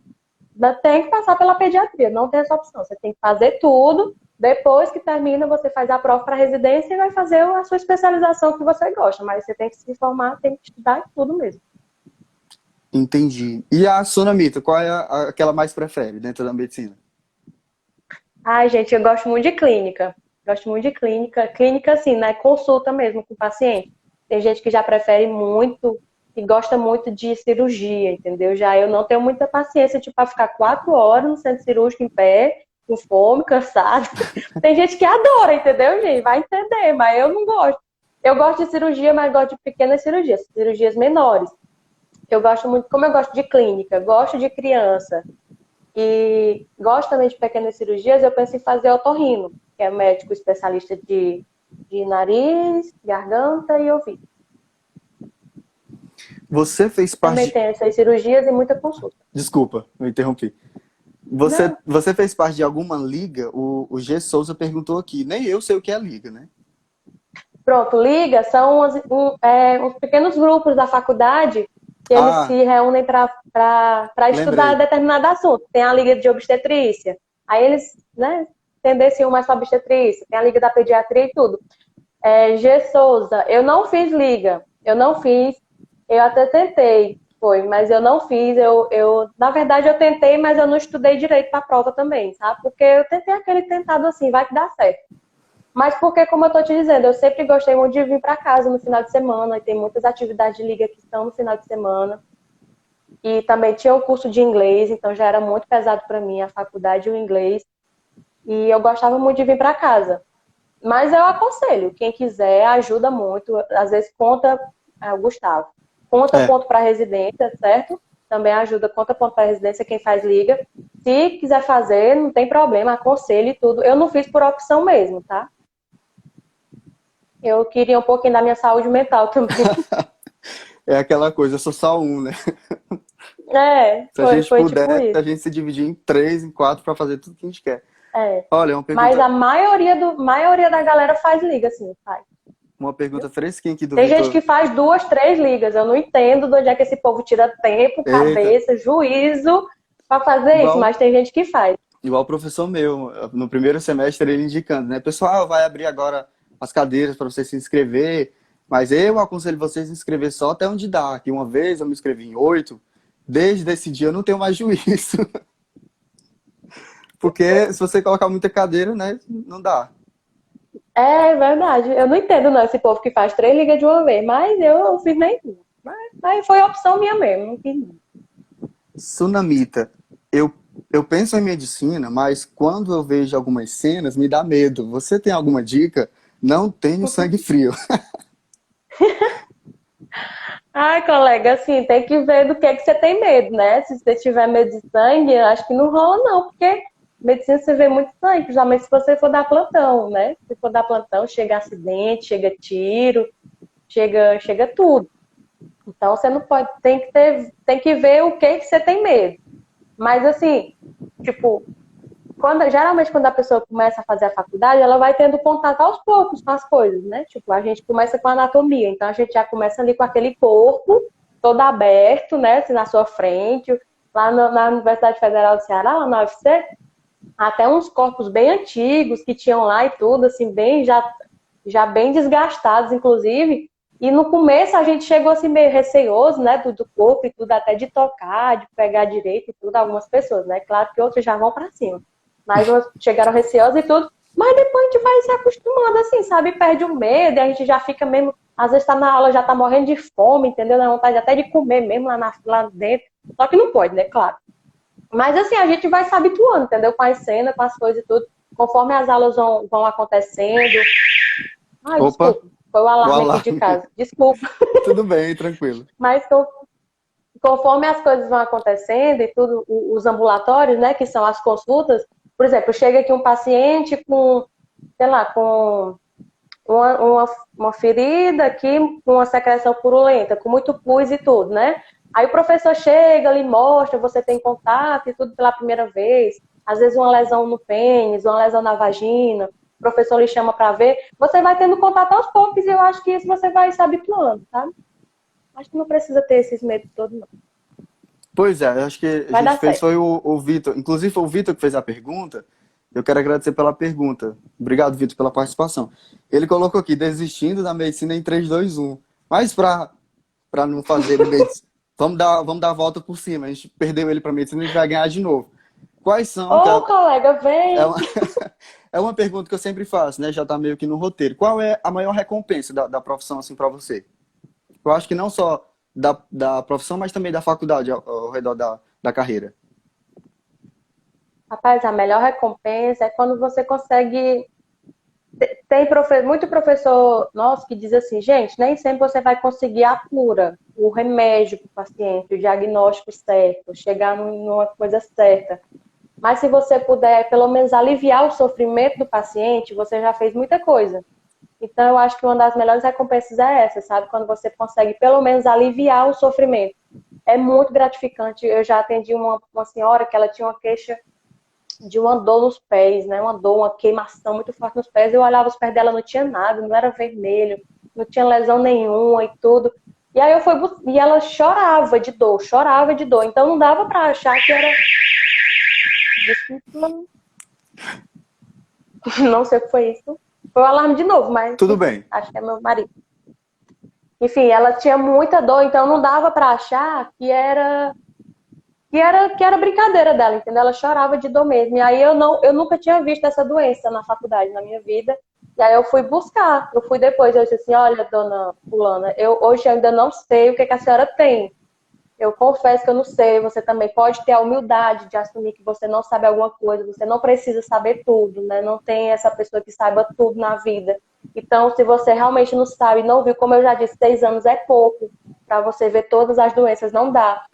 Tem que passar pela pediatria, não tem essa opção. Você tem que fazer tudo. Depois que termina, você faz a prova para residência e vai fazer a sua especialização que você gosta. Mas você tem que se formar, tem que estudar tudo mesmo. Entendi. E a Sunamita, qual é aquela mais prefere dentro da medicina? Ai, gente, eu gosto muito de clínica. Gosto muito de clínica. Clínica, assim, né? Consulta mesmo com o paciente. Tem gente que já prefere muito e gosta muito de cirurgia, entendeu? Já eu não tenho muita paciência, tipo, para ficar 4 horas no centro cirúrgico em pé, com fome, cansado. Tem gente que adora, entendeu, gente? Vai entender, mas eu não gosto. Eu gosto de cirurgia, mas gosto de pequenas cirurgias, cirurgias menores. Eu gosto muito, como eu gosto de clínica, gosto de criança e gosto também de pequenas cirurgias, eu penso em fazer otorrino, que é médico especialista de nariz, garganta e ouvido. Você fez Também parte... tem essas cirurgias e muita consulta. Desculpa, eu interrompi. Você fez parte de alguma liga? O G. Souza perguntou aqui. Nem eu sei o que é liga, né? Pronto, liga são uns pequenos grupos da faculdade que eles se reúnem para estudar determinado assunto. Tem a liga de obstetrícia, aí eles, né, tendenciam mais para obstetrícia, tem a liga da pediatria e tudo. G. Souza, eu não fiz liga, eu até tentei, mas eu não fiz, na verdade eu tentei, mas eu não estudei direito para a prova também, sabe? Porque eu tentei aquele tentado assim, vai que dá certo. Mas porque, como eu tô te dizendo, eu sempre gostei muito de vir para casa no final de semana, e tem muitas atividades de liga que estão no final de semana. E também tinha o curso de inglês, então já era muito pesado para mim a faculdade e o inglês. E eu gostava muito de vir para casa. Mas eu aconselho, quem quiser, ajuda muito. Às vezes conta, o Gustavo, conta ponto para residência, certo? Também ajuda, conta ponto para residência quem faz liga. Se quiser fazer, não tem problema, aconselho e tudo. Eu não fiz por opção mesmo, tá? Eu queria um pouquinho da minha saúde mental também. É aquela coisa, eu sou só um, né? Se a Foi, gente foi puder, tipo isso. a gente se dividir em 3, em 4 para fazer tudo que a gente quer. Olha, uma pergunta... Mas a maioria da galera faz liga, assim, faz. Uma pergunta fresquinha aqui do Tem Vitor. gente que faz 2, 3 ligas. Eu não entendo de onde é que esse povo tira tempo, cabeça, juízo para fazer isso, mas tem gente que faz. Igual o professor meu, no primeiro semestre ele indicando, né? Pessoal, vai abrir agora as cadeiras para você se inscrever, mas eu aconselho vocês a inscrever só até onde dá, que uma vez eu me inscrevi em 8, desde esse dia eu não tenho mais juízo. Porque se você colocar muita cadeira, né, não dá. É verdade. Eu não entendo não esse povo que faz 3 ligas de uma vez, mas eu não fiz nenhuma. Mas foi opção minha mesmo, não fiz não. Sunamita, eu penso em medicina, mas quando eu vejo algumas cenas, me dá medo. Você tem alguma dica? Não tenho sangue frio. Ai, colega, assim, tem que ver do que você tem medo, né? Se você tiver medo de sangue, eu acho que não rola não, porque medicina você vê muito sangue, principalmente se você for dar plantão, né? Se for dar plantão, chega acidente, chega tiro, chega tudo. Então você não pode, tem que ver o que você tem medo. Mas assim, tipo, geralmente quando a pessoa começa a fazer a faculdade, ela vai tendo contato aos poucos com as coisas, né? Tipo, a gente começa com a anatomia, então a gente já começa ali com aquele corpo todo aberto, né? Assim, na sua frente, lá na Universidade Federal do Ceará, lá na UFC, até uns corpos bem antigos que tinham lá e tudo, assim, bem já bem desgastados, inclusive. E no começo a gente chegou assim meio receoso, né, do corpo e tudo, até de tocar, de pegar direito e tudo, algumas pessoas, né? Claro que outras já vão pra cima. Mas umas chegaram receosas e tudo. Mas depois a gente vai se acostumando, assim, sabe? Perde o medo e a gente já fica mesmo... Às vezes tá na aula, já tá morrendo de fome, entendeu? Dá vontade até de comer mesmo lá dentro. Só que não pode, né? Claro. Mas assim, a gente vai se habituando, entendeu? Com as cenas, com as coisas e tudo. Conforme as aulas vão acontecendo... Ai, Opa, desculpa. Foi o alarme aqui de casa. Desculpa. Tudo bem, tranquilo. Mas conforme as coisas vão acontecendo e tudo, os ambulatórios, né, que são as consultas, por exemplo, chega aqui um paciente com, sei lá, com uma ferida aqui, com uma secreção purulenta, com muito pus e tudo, né? Aí o professor chega ali, mostra, você tem contato e tudo pela primeira vez, às vezes uma lesão no pênis, uma lesão na vagina, o professor lhe chama para ver, você vai tendo contato aos poucos e eu acho que isso você vai se habituando, sabe? Acho que não precisa ter esses medos todos, não. Pois é, eu acho que a gente fez foi o Vitor. Inclusive foi o Vitor que fez a pergunta. Eu quero agradecer pela pergunta. Obrigado, Vitor, pela participação. Ele colocou aqui, desistindo da medicina em 3, 2, 1. Mas para não fazer medicina, vamos dar a volta por cima. A gente perdeu ele para medicina, a gente vai ganhar de novo. Quais são... Ô, colega, vem! É uma pergunta que eu sempre faço, né? Já tá meio que no roteiro. Qual é a maior recompensa da profissão, assim, para você? Eu acho que não só da profissão, mas também da faculdade ao redor da carreira. Rapaz, a melhor recompensa é quando você consegue. Tem muito professor nosso que diz assim, gente, nem sempre você vai conseguir a cura, o remédio para o paciente, o diagnóstico certo, chegar numa coisa certa. Mas se você puder, pelo menos, aliviar o sofrimento do paciente, você já fez muita coisa. Então, eu acho que uma das melhores recompensas é essa, sabe? Quando você consegue, pelo menos, aliviar o sofrimento. É muito gratificante. Eu já atendi uma senhora que ela tinha uma queixa de uma dor nos pés, né? Uma dor, uma queimação muito forte nos pés. Eu olhava os pés dela, não tinha nada, não era vermelho, não tinha lesão nenhuma e tudo. E aí eu fui e ela chorava de dor, chorava de dor. Então não dava para achar que era. Desculpa. Não sei o que foi isso. Foi o alarme de novo, mas Tudo bem. acho que é meu marido. Enfim, ela tinha muita dor, então não dava para achar que era brincadeira dela, entendeu? Ela chorava de dor mesmo. E aí eu nunca tinha visto essa doença na faculdade, na minha vida. E aí eu fui buscar. Eu fui depois, eu disse assim, olha, dona fulana, hoje eu ainda não sei o que a senhora tem. Eu confesso que eu não sei. Você também pode ter a humildade de assumir que você não sabe alguma coisa. Você não precisa saber tudo, né? Não tem essa pessoa que saiba tudo na vida. Então, se você realmente não sabe, não viu, como eu já disse, 6 anos é pouco para você ver todas as doenças, não dá.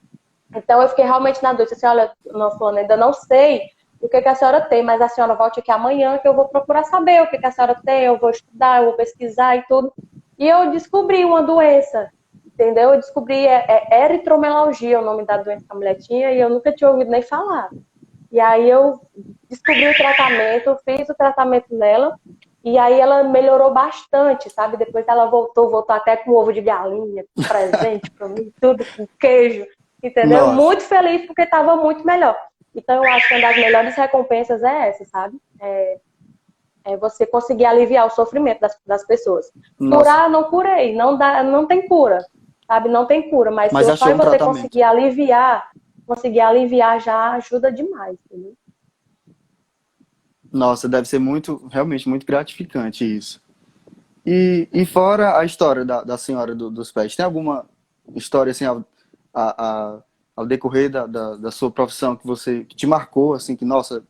Então, eu fiquei realmente na dúvida, assim, olha, não, fulana, ainda não sei o que a senhora tem, mas a senhora volte aqui amanhã que eu vou procurar saber o que a senhora tem, eu vou estudar, eu vou pesquisar e tudo. E eu descobri uma doença, entendeu? Eu descobri, eritromelalgia, o nome da doença que a mulher tinha, e eu nunca tinha ouvido nem falar. E aí eu descobri o tratamento, fiz o tratamento nela, e aí ela melhorou bastante, sabe? Depois ela voltou até com ovo de galinha, com presente pra mim, tudo com queijo, entendeu? Nossa. Muito feliz porque estava muito melhor. Então eu acho que uma das melhores recompensas é essa, sabe? É você conseguir aliviar o sofrimento das pessoas. Nossa. Curar, não curei, não dá, não tem cura, sabe? Não tem cura, mas Mas só achou em um você tratamento. conseguir aliviar já ajuda demais, entendeu? Nossa, deve ser muito, realmente muito gratificante isso. E fora a história da senhora dos pés, tem alguma história assim a- ao decorrer da sua profissão que te marcou, assim, que, nossa,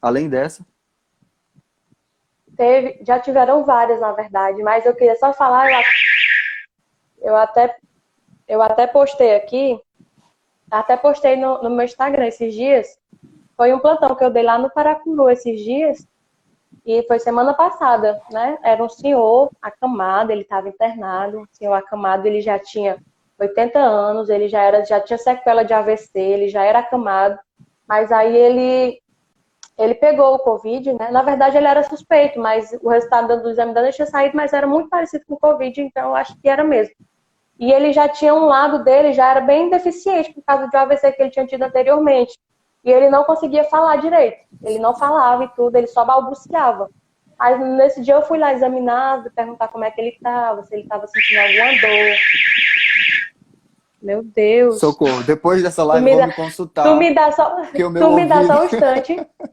além dessa? Já tiveram várias, na verdade, mas eu queria só falar, eu até, eu até postei no meu Instagram esses dias. Foi um plantão que eu dei lá no Paracuru esses dias, e foi semana passada, né? Era um senhor acamado, ele estava internado, um senhor acamado, ele já tinha 80 anos, ele já tinha sequela de AVC, ele já era acamado, mas aí ele pegou o Covid, né? Na verdade, ele era suspeito, mas o resultado do exame dele tinha saído, mas era muito parecido com o Covid, então eu acho que era mesmo. E ele já tinha um lado dele, já era bem deficiente por causa do AVC que ele tinha tido anteriormente. E ele não conseguia falar direito. Ele não falava e tudo, ele só balbuciava. Aí nesse dia eu fui lá examinar, perguntar como é que ele estava, se ele estava sentindo alguma dor. Meu Deus. Socorro, depois dessa Tu live eu me vou dá, me tu consultar, me dá só, porque o meu tu me dá ouvido... só um instante. Tu me dá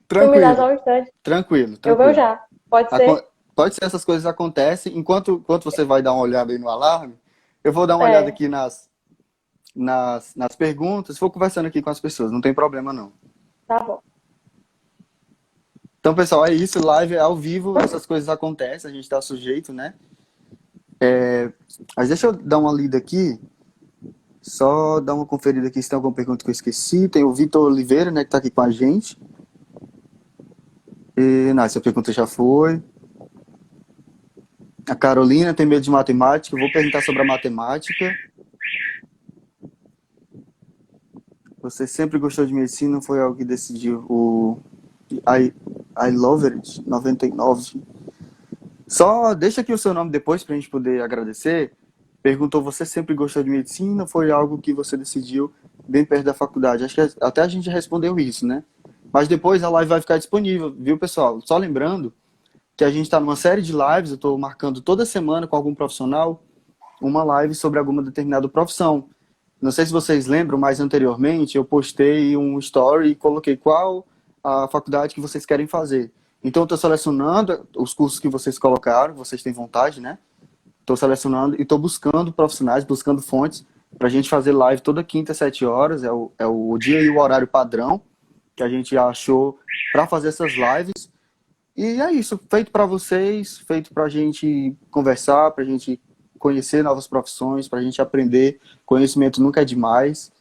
Tranquilo, só um instante. tranquilo, Eu vou tranquilo. já. Pode Acon- ser? Pode ser essas coisas acontecem. Enquanto você vai dar uma olhada aí no alarme, eu vou dar uma olhada É, aqui nas perguntas, vou conversando aqui com as pessoas, não tem problema não. tá bom. Então, pessoal, é isso, live é ao vivo, essas coisas acontecem, a gente está sujeito, né? Mas deixa eu dar uma lida aqui, só dar uma conferida aqui se tem alguma pergunta que eu esqueci. Tem o Vitor Oliveira, né, que está aqui com a gente. Não, essa pergunta já foi. A Carolina tem medo de matemática, eu vou perguntar sobre a matemática. Você sempre gostou de medicina, foi algo que decidiu o I Love It 99. Só deixa aqui o seu nome depois para a gente poder agradecer. Perguntou, você sempre gostou de medicina, foi algo que você decidiu bem perto da faculdade? Acho que até a gente já respondeu isso, né? Mas depois a live vai ficar disponível, viu, pessoal? Só lembrando que a gente está numa série de lives, eu estou marcando toda semana com algum profissional uma live sobre alguma determinada profissão. Não sei se vocês lembram, mas anteriormente eu postei um story e coloquei qual a faculdade que vocês querem fazer. Então, eu estou selecionando os cursos que vocês colocaram, vocês têm vontade, né? Estou selecionando e estou buscando profissionais, buscando fontes para a gente fazer live toda quinta, às 7 horas. É o dia e o horário padrão que a gente achou para fazer essas lives. E é isso, feito para vocês, feito para a gente conversar, para a gente conhecer novas profissões, para a gente aprender. Conhecimento nunca é demais.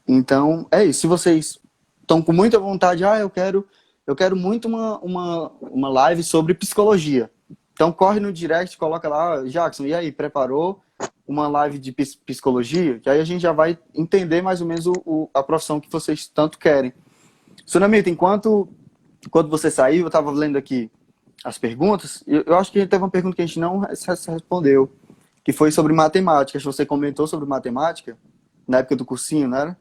Então, é isso. Se vocês estão com muita vontade, eu quero muito uma live sobre psicologia. Então, corre no direct, coloca lá, Jackson, e aí, preparou uma live de psicologia? Que aí a gente já vai entender mais ou menos a profissão que vocês tanto querem. Sunamita, quando você saiu, eu estava lendo aqui as perguntas, e eu acho que teve uma pergunta que a gente não respondeu, que foi sobre matemática. Acho que você comentou sobre matemática na época do cursinho, não era?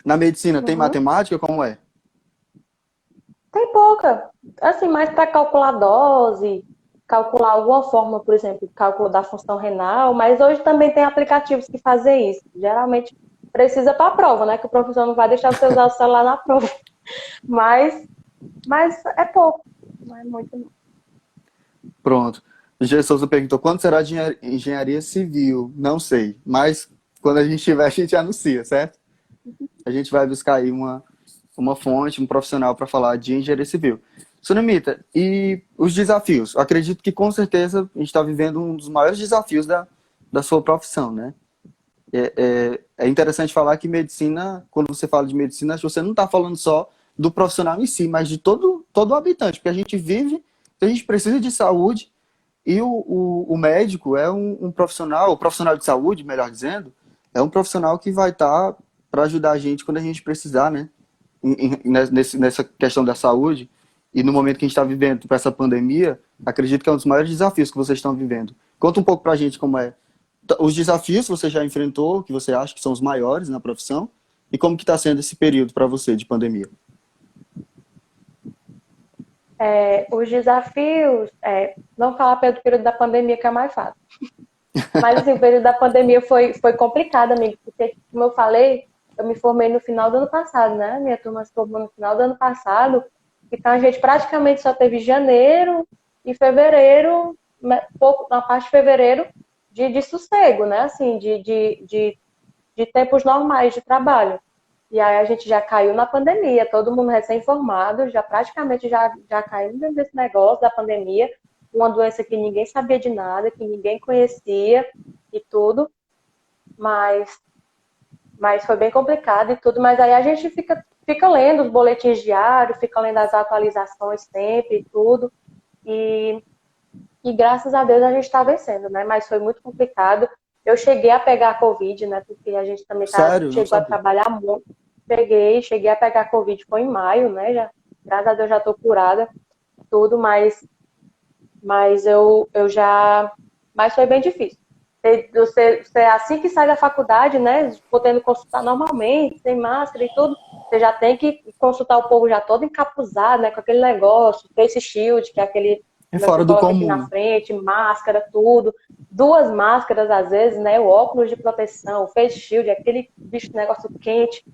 Na medicina tem Uhum. matemática? Como é? Tem pouca. Assim, mais para calcular dose, calcular alguma forma, por exemplo, cálculo da função renal, mas hoje também tem aplicativos que fazem isso. Geralmente precisa para a prova, né? Que o professor não vai deixar você usar o celular na prova. Mas, mas é pouco. Não é muito, não. Pronto. O G. Souza perguntou, quando será de engenharia civil? Não sei, mas quando a gente tiver, a gente anuncia, certo? A gente vai buscar aí uma fonte, um profissional para falar de engenharia civil. Sunamita, e os desafios? Eu acredito que com certeza a gente está vivendo um dos maiores desafios da sua profissão, né? É interessante falar que medicina, quando você fala de medicina, você não está falando só do profissional em si, mas de todo o habitante, porque a gente vive, a gente precisa de saúde, e o médico é um profissional, o profissional de saúde, melhor dizendo, é um profissional que vai estar para ajudar a gente quando a gente precisar, né? Nessa questão da saúde, e no momento que a gente está vivendo para essa pandemia, acredito que é um dos maiores desafios que vocês estão vivendo. Conta um pouco para a gente como é. Os desafios que você já enfrentou, que você acha que são os maiores na profissão, e como que está sendo esse período para você de pandemia. Os desafios, não falar pelo período da pandemia, que é mais fácil. Mas assim, o período da pandemia foi complicado, amigo, porque, como eu falei, eu me formei no final do ano passado, né? Minha turma se formou no final do ano passado, então a gente praticamente só teve janeiro e fevereiro, pouco na parte de fevereiro, de sossego, né? Assim, de tempos normais de trabalho. E aí a gente já caiu na pandemia, todo mundo recém-formado, já praticamente já caiu dentro desse negócio da pandemia, uma doença que ninguém sabia de nada, que ninguém conhecia e tudo, mas, mas foi bem complicado e tudo, mas aí a gente fica lendo os boletins diários, fica lendo as atualizações sempre e tudo, e, e graças a Deus a gente está vencendo, né? Mas foi muito complicado. Eu cheguei a pegar a Covid, né? Porque a gente também Sério? Não chegou a sabia. trabalhar muito. Cheguei a pegar a Covid, foi em maio, né? Graças a Deus já tô curada, tudo, mas eu já. Mas foi bem difícil. Você, assim que sai da faculdade, né? Podendo consultar normalmente, sem máscara e tudo, você já tem que consultar o povo já todo encapuzado, né? Com aquele negócio, face shield, que é aquele É que você fora do coloca aqui comum, na né? frente, máscara, tudo. Duas máscaras, às vezes, né? O óculos de proteção, o face shield, aquele bicho negócio quente.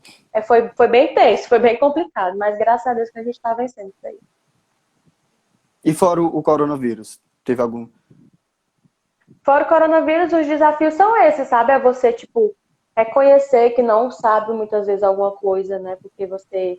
Foi bem tenso, foi bem complicado, mas graças a Deus que a gente está vencendo isso aí. E fora o coronavírus? Teve algum? Fora o coronavírus, os desafios são esses, sabe? É você, tipo, reconhecer que não sabe muitas vezes alguma coisa, né? Porque você,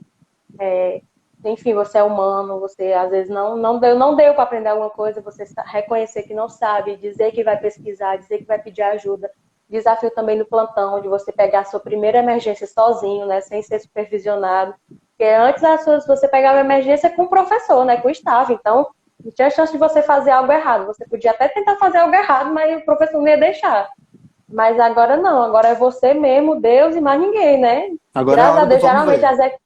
enfim, você é humano, você às vezes não deu para aprender alguma coisa, você reconhecer que não sabe, dizer que vai pesquisar, dizer que vai pedir ajuda. Desafio também no plantão, de você pegar a sua primeira emergência sozinho, né? Sem ser supervisionado. Porque antes você pegava emergência com o professor, né? Com o staff. Então, não tinha chance de você fazer algo errado. Você podia até tentar fazer algo errado, mas o professor não ia deixar. Mas agora não, agora é você mesmo, Deus e mais ninguém, né? Agora é a Graças a hora do Deus, vamos geralmente ver.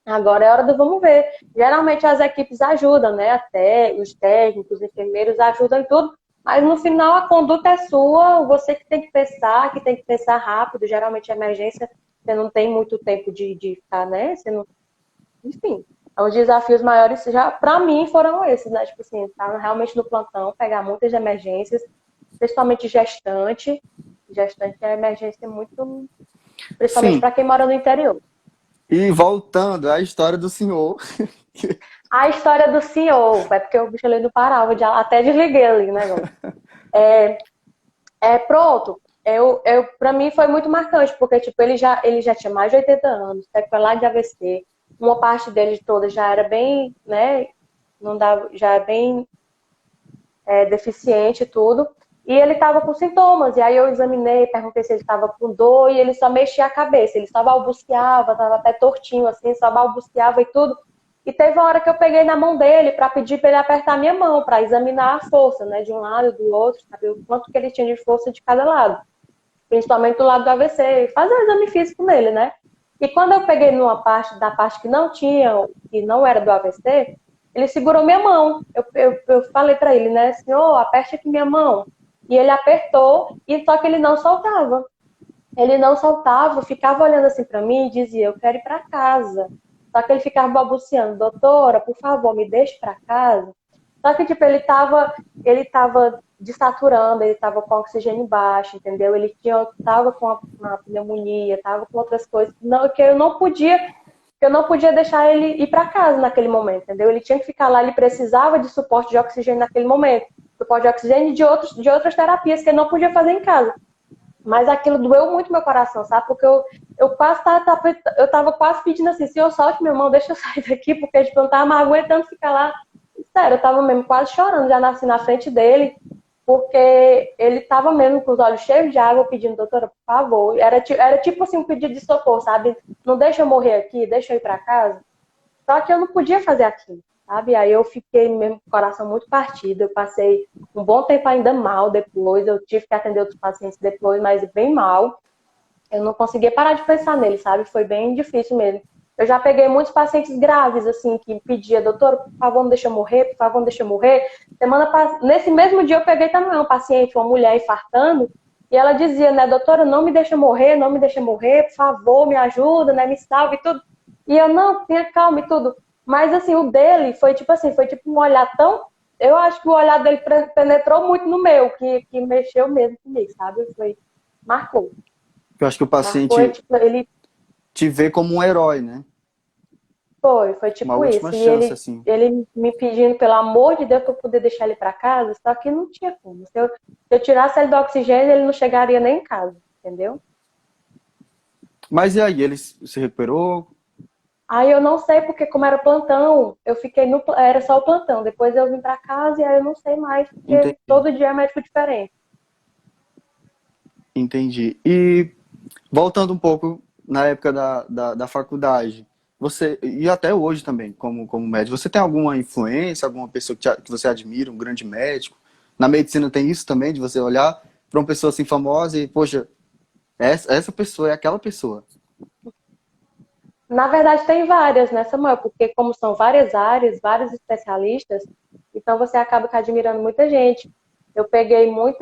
agora é hora do vamos ver. Geralmente as equipes ajudam, né? Até os técnicos, os enfermeiros ajudam em tudo, mas no final a conduta é sua, você que tem que pensar rápido. Geralmente a emergência, você não tem muito tempo de ficar, né? Você não, enfim, os desafios maiores já, para mim, foram esses, né? Tipo assim, tá realmente no plantão, pegar muitas emergências, principalmente gestante. Gestante é emergência muito, principalmente Sim. para quem mora no interior. E voltando à história do senhor. A história do senhor, é porque o bicho ali não parava, até desliguei ali, né, negócio. Pronto, pra mim foi muito marcante, porque tipo, ele já tinha mais de 80 anos, sequelado de AVC, uma parte dele toda já era bem, né, não dava, já é bem deficiente e tudo, e ele estava com sintomas, e aí eu examinei, perguntei se ele estava com dor, e ele só mexia a cabeça, ele só balbuciava, estava até tortinho assim, só balbuciava e tudo, e teve uma hora que eu peguei na mão dele para pedir para ele apertar a minha mão, para examinar a força, né, de um lado, do outro, saber o quanto que ele tinha de força de cada lado, principalmente do lado do AVC, fazer um exame físico nele, né? E quando eu peguei da parte que não tinha, que não era do AVC, ele segurou minha mão. Eu falei para ele, né, senhor, aperte aqui minha mão. E ele apertou, e só que ele não soltava. Ele não soltava, ficava olhando assim para mim e dizia, eu quero ir para casa. Só que ele ficava balbuciando, doutora, por favor, me deixe para casa. Só que, tipo, ele tava desaturando, ele tava com oxigênio baixo, entendeu? Tava com uma pneumonia, tava com outras coisas, não, que eu não podia deixar ele ir para casa naquele momento, entendeu? Ele tinha que ficar lá, ele precisava de suporte de oxigênio naquele momento, suporte de oxigênio e de outras terapias que ele não podia fazer em casa. Mas aquilo doeu muito meu coração, sabe? Porque eu tava quase pedindo assim, senhor, solte minha mão, deixa eu sair daqui, porque tipo, eu não tava mais aguentando ficar lá. Sério, eu tava mesmo quase chorando, já nasci na frente dele, porque ele tava mesmo com os olhos cheios de água, pedindo, doutora, por favor. Era tipo assim, um pedido de socorro, sabe? Não deixa eu morrer aqui, deixa eu ir pra casa. Só que eu não podia fazer aquilo, sabe? Aí eu fiquei mesmo com o coração muito partido. Eu passei um bom tempo ainda mal depois. Eu tive que atender outros pacientes depois, mas bem mal. Eu não conseguia parar de pensar nele, sabe? Foi bem difícil mesmo. Eu já peguei muitos pacientes graves, assim, que pedia, doutor, por favor, não deixa eu morrer, por favor, não deixa eu morrer. Nesse mesmo dia eu peguei também um paciente, uma mulher infartando, e ela dizia, né, doutora, não me deixa morrer, não me deixa morrer, por favor, me ajuda, né, me salve e tudo. E eu, não, tenha calma e tudo. Mas, assim, o dele foi tipo assim, foi tipo um olhar tão... Eu acho que o olhar dele penetrou muito no meu, que mexeu mesmo comigo, sabe? Marcou. Eu acho que o Marcou, paciente tipo, ele te vê como um herói, né? foi Uma tipo última isso. E chance, ele, assim. ele me pedindo, pelo amor de Deus, para eu poder deixar ele para casa, só que não tinha como. Se eu tirasse ele do oxigênio, ele não chegaria nem em casa, entendeu? Mas e aí, ele se recuperou? Aí eu não sei, porque como era plantão, eu fiquei era só o plantão. Depois eu vim para casa e aí eu não sei mais, porque Entendi, todo dia é médico diferente. entendi. E voltando um pouco na época da faculdade, você, e até hoje também, como médico, você tem alguma influência, alguma pessoa que você admira, um grande médico? Na medicina tem isso também, de você olhar para uma pessoa assim famosa e, poxa, essa pessoa é aquela pessoa. Na verdade, tem várias, né, Samuel? Porque como são várias áreas, vários especialistas, então você acaba que admirando muita gente. Eu peguei muito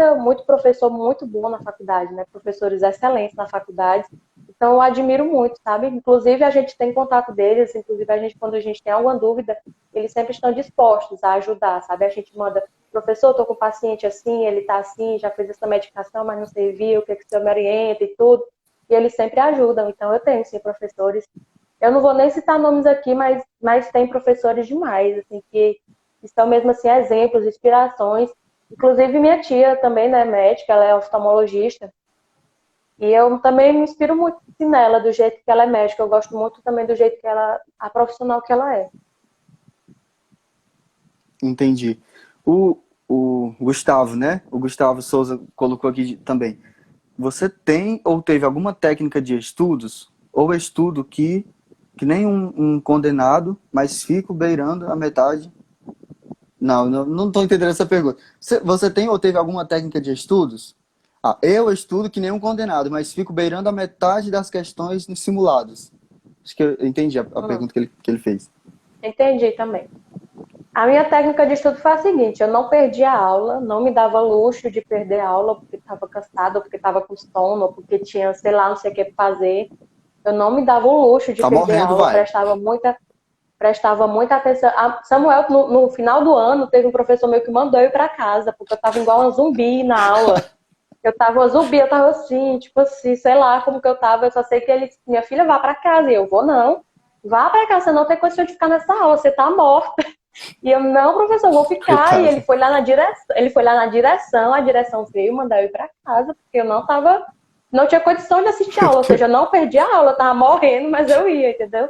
professor muito bom na faculdade, né? Professores excelentes na faculdade. Então eu admiro muito, sabe? Inclusive a gente tem contato deles, inclusive quando a gente tem alguma dúvida, eles sempre estão dispostos a ajudar, sabe? A gente manda, professor, estou com um paciente assim, ele está assim, já fez essa medicação, mas não serviu, o que que o senhor me orienta e tudo. E eles sempre ajudam. Então eu tenho, sim, professores. Eu não vou nem citar nomes aqui, mas tem professores demais, assim, que são mesmo assim exemplos, inspirações. Inclusive minha tia também, né, médica, ela é oftalmologista. E eu também me inspiro muito assim, nela, do jeito que ela é médica. Eu gosto muito também do jeito que a profissional que ela é. Entendi. O, o Gustavo, né? O Gustavo Souza colocou aqui também. Você tem ou teve alguma técnica de estudos ou estudo que nem um condenado, mas fico beirando a metade? Não estou entendendo essa pergunta. Você tem ou teve alguma técnica de estudos? Ah, eu estudo que nem um condenado, mas fico beirando a metade das questões nos simulados. Acho que eu entendi a Hum, pergunta que ele fez. entendi também. A minha técnica de estudo foi a seguinte: eu não perdi a aula, não me dava luxo de perder a aula porque estava cansada, ou porque estava com sono, ou porque tinha, sei lá, não sei o que fazer. Eu não me dava o luxo de Tá perder a morrendo, aula, vai. prestava muita atenção. Samuel, no final do ano, teve um professor meu que mandou eu ir para casa, porque eu estava igual uma zumbi na aula. Eu tava uma zumbi, eu tava assim, tipo assim, sei lá como que eu tava. Eu só sei que ele disse, minha filha, vá para casa. E eu vou, não. vá para casa, você não tem condição de ficar nessa aula, você tá morta. E eu, não, professor, eu vou ficar. Coitado. E ele foi lá na direção, a direção veio mandar eu ir para casa, porque eu não tinha condição de assistir a aula, ou seja, eu não perdi a aula, eu tava morrendo, mas eu ia, entendeu?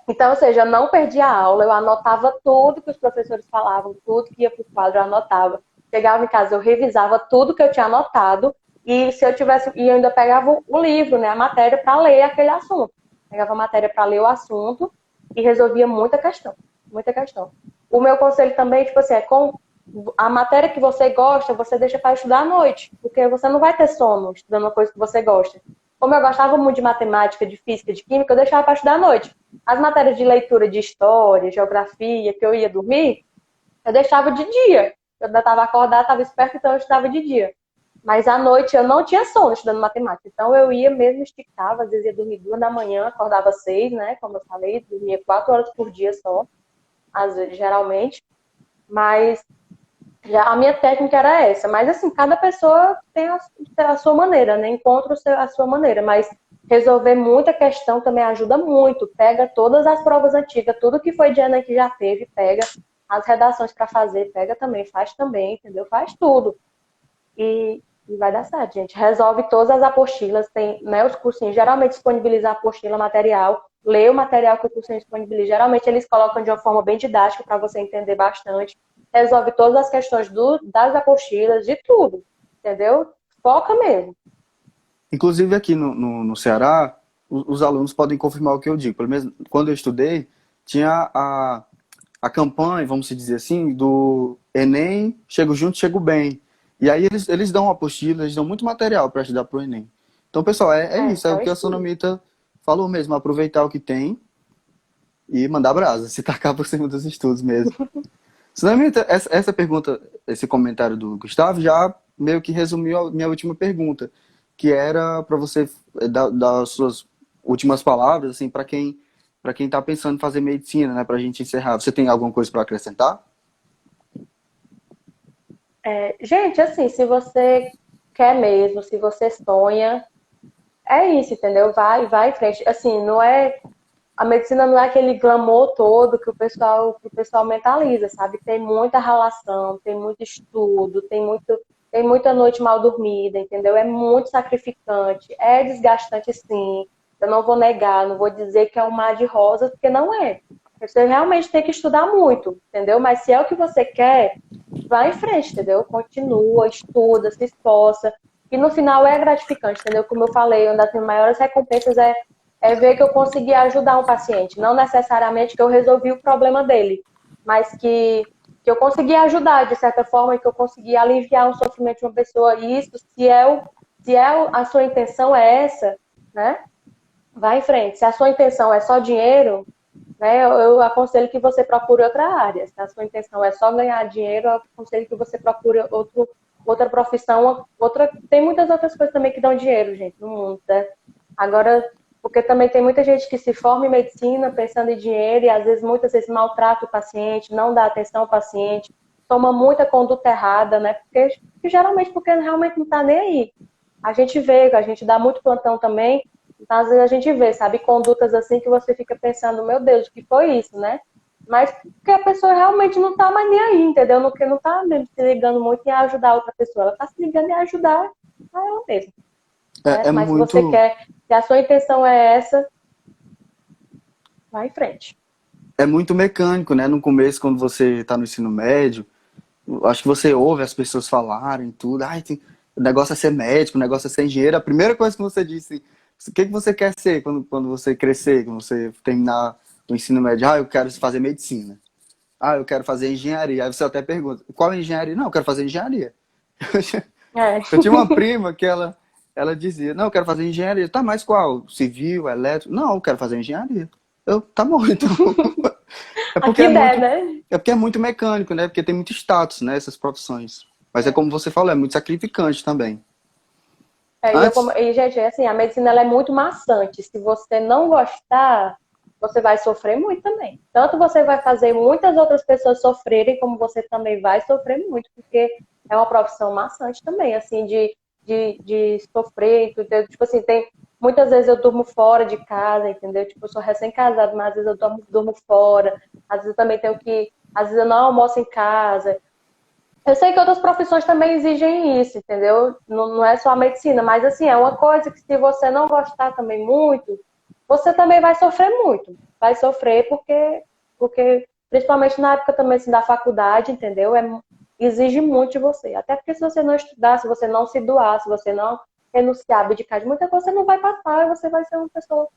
Então, ou seja, eu não perdi a aula, eu anotava tudo que os professores falavam, tudo que ia para o quadro, eu anotava. Chegava em casa, eu revisava tudo que eu tinha anotado, e se eu tivesse, e eu ainda pegava o livro, né, a matéria para ler aquele assunto. Pegava a matéria para ler o assunto e resolvia muita questão, muita questão. O meu conselho também, tipo assim, é com a matéria que você gosta, você deixa para estudar à noite, porque você não vai ter sono estudando uma coisa que você gosta. Como eu gostava muito de matemática, de física, de química, eu deixava para estudar à noite. As matérias de leitura de história, geografia, que eu ia dormir, eu deixava de dia. Eu ainda estava acordada, estava esperta, então eu estudava de dia. Mas à noite eu não tinha sono estudando matemática. Então eu ia mesmo, esticava, às vezes ia dormir 2 da manhã, acordava 6, né? Como eu falei, dormia 4 horas por dia só, às vezes, geralmente. Mas a minha técnica era essa. Mas assim, cada pessoa tem a sua maneira, né? Encontra a sua maneira. Mas resolver muita questão também ajuda muito. Pega todas as provas antigas, tudo que foi de ano que já teve, pega as redações para fazer, pega também, faz também, entendeu? Faz tudo. E vai dar certo, gente. Resolve todas as apostilas, tem, né, os cursinhos geralmente disponibilizam a apostila, material, lê o material que o cursinho disponibiliza. Geralmente eles colocam de uma forma bem didática para você entender bastante. Resolve todas as questões das apostilas, de tudo, entendeu? Foca mesmo. Inclusive aqui no Ceará, os alunos podem confirmar o que eu digo. Pelo menos quando eu estudei, tinha a campanha, vamos dizer assim, do Enem, chego junto, chego bem. E aí eles dão apostila, eles dão muito material para estudar para o Enem. Então, pessoal, é isso, é o Então que a estuda. Sonomita falou mesmo, aproveitar o que tem e mandar brasa, se tacar por cima dos estudos mesmo. Sonomita, essa pergunta, esse comentário do Gustavo já meio que resumiu a minha última pergunta, que era para você dar as suas últimas palavras, assim, para quem está pensando em fazer medicina, né, para a gente encerrar. Você tem alguma coisa para acrescentar? Gente, assim, se você quer mesmo, se você sonha, é isso, entendeu? Vai em frente. Assim, não é. A medicina não é aquele glamour todo que o pessoal mentaliza, sabe? Tem muita relação, tem muito estudo, tem muita noite mal dormida, entendeu? É muito sacrificante, é desgastante sim. Eu não vou negar, não vou dizer que é um mar de rosas, porque não é. Você realmente tem que estudar muito, entendeu? Mas se é o que você quer, vai em frente, entendeu? Continua, estuda, se esforça. E no final é gratificante, entendeu? Como eu falei, uma das maiores recompensas é ver que eu consegui ajudar um paciente. Não necessariamente que eu resolvi o problema dele, mas que eu consegui ajudar de certa forma e que eu consegui aliviar o sofrimento de uma pessoa. E isso, se a sua intenção é essa, né? Vai em frente. Se a sua intenção é só dinheiro, né, eu aconselho que você procure outra área. Se a sua intenção é só ganhar dinheiro, eu aconselho que você procure outra profissão. Tem muitas outras coisas também que dão dinheiro, gente, no mundo, né? Agora, porque também tem muita gente que se forma em medicina pensando em dinheiro e muitas vezes maltrata o paciente, não dá atenção ao paciente, toma muita conduta errada, né? Geralmente porque realmente não está nem aí. A gente vê, a gente dá muito plantão também, então às vezes a gente vê, sabe, condutas assim que você fica pensando, meu Deus, o que foi isso, né? Mas porque a pessoa realmente não tá mais nem aí, entendeu? Porque não tá mesmo se ligando muito em ajudar outra pessoa, ela tá se ligando em ajudar a ela mesma, né? É Mas se você muito, quer, se a sua intenção é essa, vai em frente. é muito mecânico, né? No começo, quando você está no ensino médio, acho que você ouve as pessoas falarem tudo. Ai, o negócio é ser médico, o negócio é ser engenheiro. A primeira coisa que você disse, o que você quer ser quando você crescer, quando você terminar o ensino médio? Ah, eu quero fazer medicina. Ah, eu quero fazer engenharia. Aí você até pergunta, qual engenharia? Não, eu quero fazer engenharia. É. Eu tinha uma prima que ela dizia, não, eu quero fazer engenharia. Tá, mas qual? Civil, elétrico? Não, eu quero fazer engenharia. Tá bom, então. É porque Aqui é der, muito, né? é porque é muito mecânico, né? Porque tem muito status, né? Essas profissões. Mas é É. como você falou, é muito sacrificante também. E, Antes, gente, assim, a medicina ela é muito maçante. Se você não gostar, você vai sofrer muito também. Tanto você vai fazer muitas outras pessoas sofrerem, como você também vai sofrer muito, porque é uma profissão maçante também, assim, de sofrer, tipo assim, Muitas vezes eu durmo fora de casa, entendeu? Tipo, eu sou recém-casada, mas às vezes eu durmo fora. Às vezes eu também tenho que... Às vezes eu não almoço em casa. Eu sei que outras profissões também exigem isso, entendeu? Não, não é só a medicina, mas assim, é uma coisa que se você não gostar também muito, você também vai sofrer muito. Vai sofrer porque principalmente na época também assim, da faculdade, entendeu? Exige muito de você. Até porque se você não estudar, se você não se doar, se você não renunciar, abdicar de muita coisa, você não vai passar, você vai ser uma pessoa,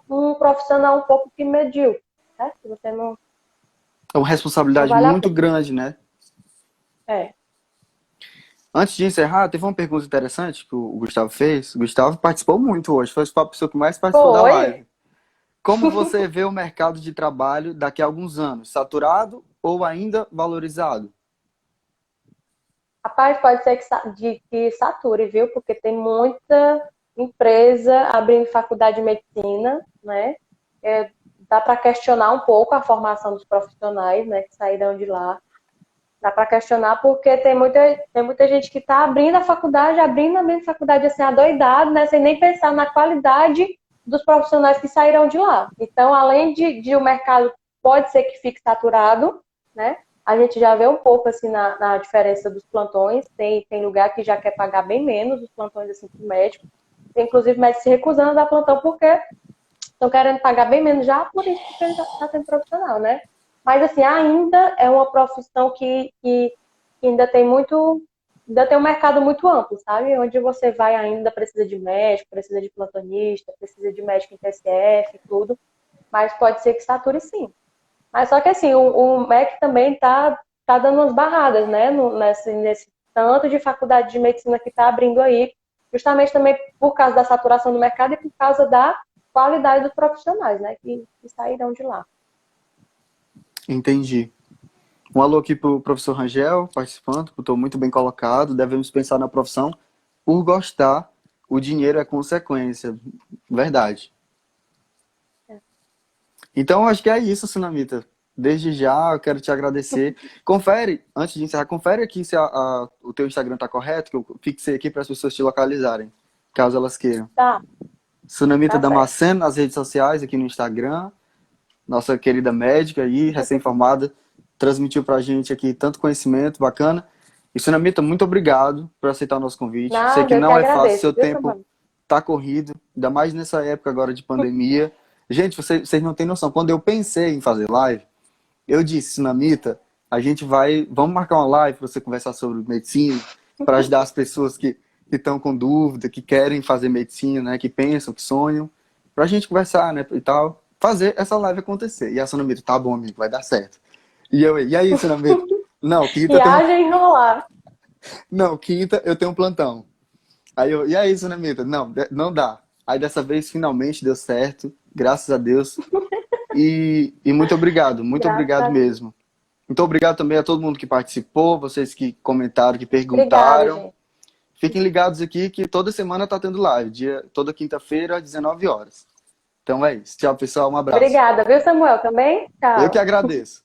um profissional um pouco que medíocre, né? Se você É uma não responsabilidade vale a muito pena. grande, né? É. Antes de encerrar, teve uma pergunta interessante que o Gustavo fez. O Gustavo participou muito hoje, foi a pessoa que mais participou da Foi. live. Como você vê o mercado de trabalho daqui a alguns anos? Saturado ou ainda valorizado? Rapaz, pode ser que sature, viu? Porque tem muita empresa abrindo faculdade de medicina, né? Dá para questionar um pouco a formação dos profissionais, né, que saíram de lá. Dá para questionar porque tem muita gente que está abrindo a faculdade assim, adoidado, né, sem nem pensar na qualidade dos profissionais que saíram de lá. Então, além de o mercado pode ser que fique saturado, né, a gente já vê um pouco assim na diferença dos plantões. Tem lugar que já quer pagar bem menos os plantões assim, para o médico. Tem, inclusive, médicos se recusando a dar plantão porque estão querendo pagar bem menos já por isso, porque ele está sendo profissional, né? Mas, assim, ainda é uma profissão que ainda tem muito, ainda tem um mercado muito amplo, sabe? Onde você vai ainda precisa de médico, precisa de plantonista, precisa de médico em PSF, tudo. Mas pode ser que sature sim. Mas só que, assim, o MEC também tá dando umas barradas, né? Nesse tanto de faculdade de medicina que está abrindo aí, justamente também por causa da saturação do mercado e por causa da qualidade dos profissionais, né? Que sairão de lá. Entendi. Um alô aqui pro professor Rangel, participando, que estou muito bem colocado. Devemos pensar na profissão por gostar. O dinheiro é consequência. Verdade. Então, acho que é isso, Sunamita. Desde já, eu quero te agradecer. Confere, antes de encerrar, confere aqui se o teu Instagram está correto, que eu fixei aqui para as pessoas te localizarem, caso elas queiram. Tá, Sunamita tá certo. Damasceno nas redes sociais, aqui no Instagram. Nossa querida médica aí, recém-formada, transmitiu pra gente aqui tanto conhecimento bacana. E, Sunamita, muito obrigado por aceitar o nosso convite. Sei que Nada, eu que não é fácil, agradeço, seu viu, tempo Samuel? tá corrido, ainda mais nessa época agora de pandemia. Gente, vocês não têm noção. Quando eu pensei em fazer live, eu disse, Sunamita, vamos marcar uma live para você conversar sobre medicina, para ajudar as pessoas que estão com dúvida, que querem fazer medicina, né, que pensam, que sonham, para a gente conversar, né, e tal, fazer essa live acontecer. E a Sunamita, tá bom, amigo, vai dar certo. E aí, Sunamita? Não, E haja enrolar. quinta eu tenho um plantão. E aí, Sunamita? Não, não dá. Aí dessa vez finalmente deu certo, graças a Deus. E muito Graças obrigado a Deus. mesmo. Muito obrigado também a todo mundo que participou, vocês que comentaram, que Obrigada, perguntaram. gente. Fiquem ligados aqui que toda semana tá tendo live, toda quinta-feira às 19 horas. Então é isso. Tchau, pessoal. Um abraço. Obrigada, viu, Samuel? Também? Eu que Tchau. agradeço.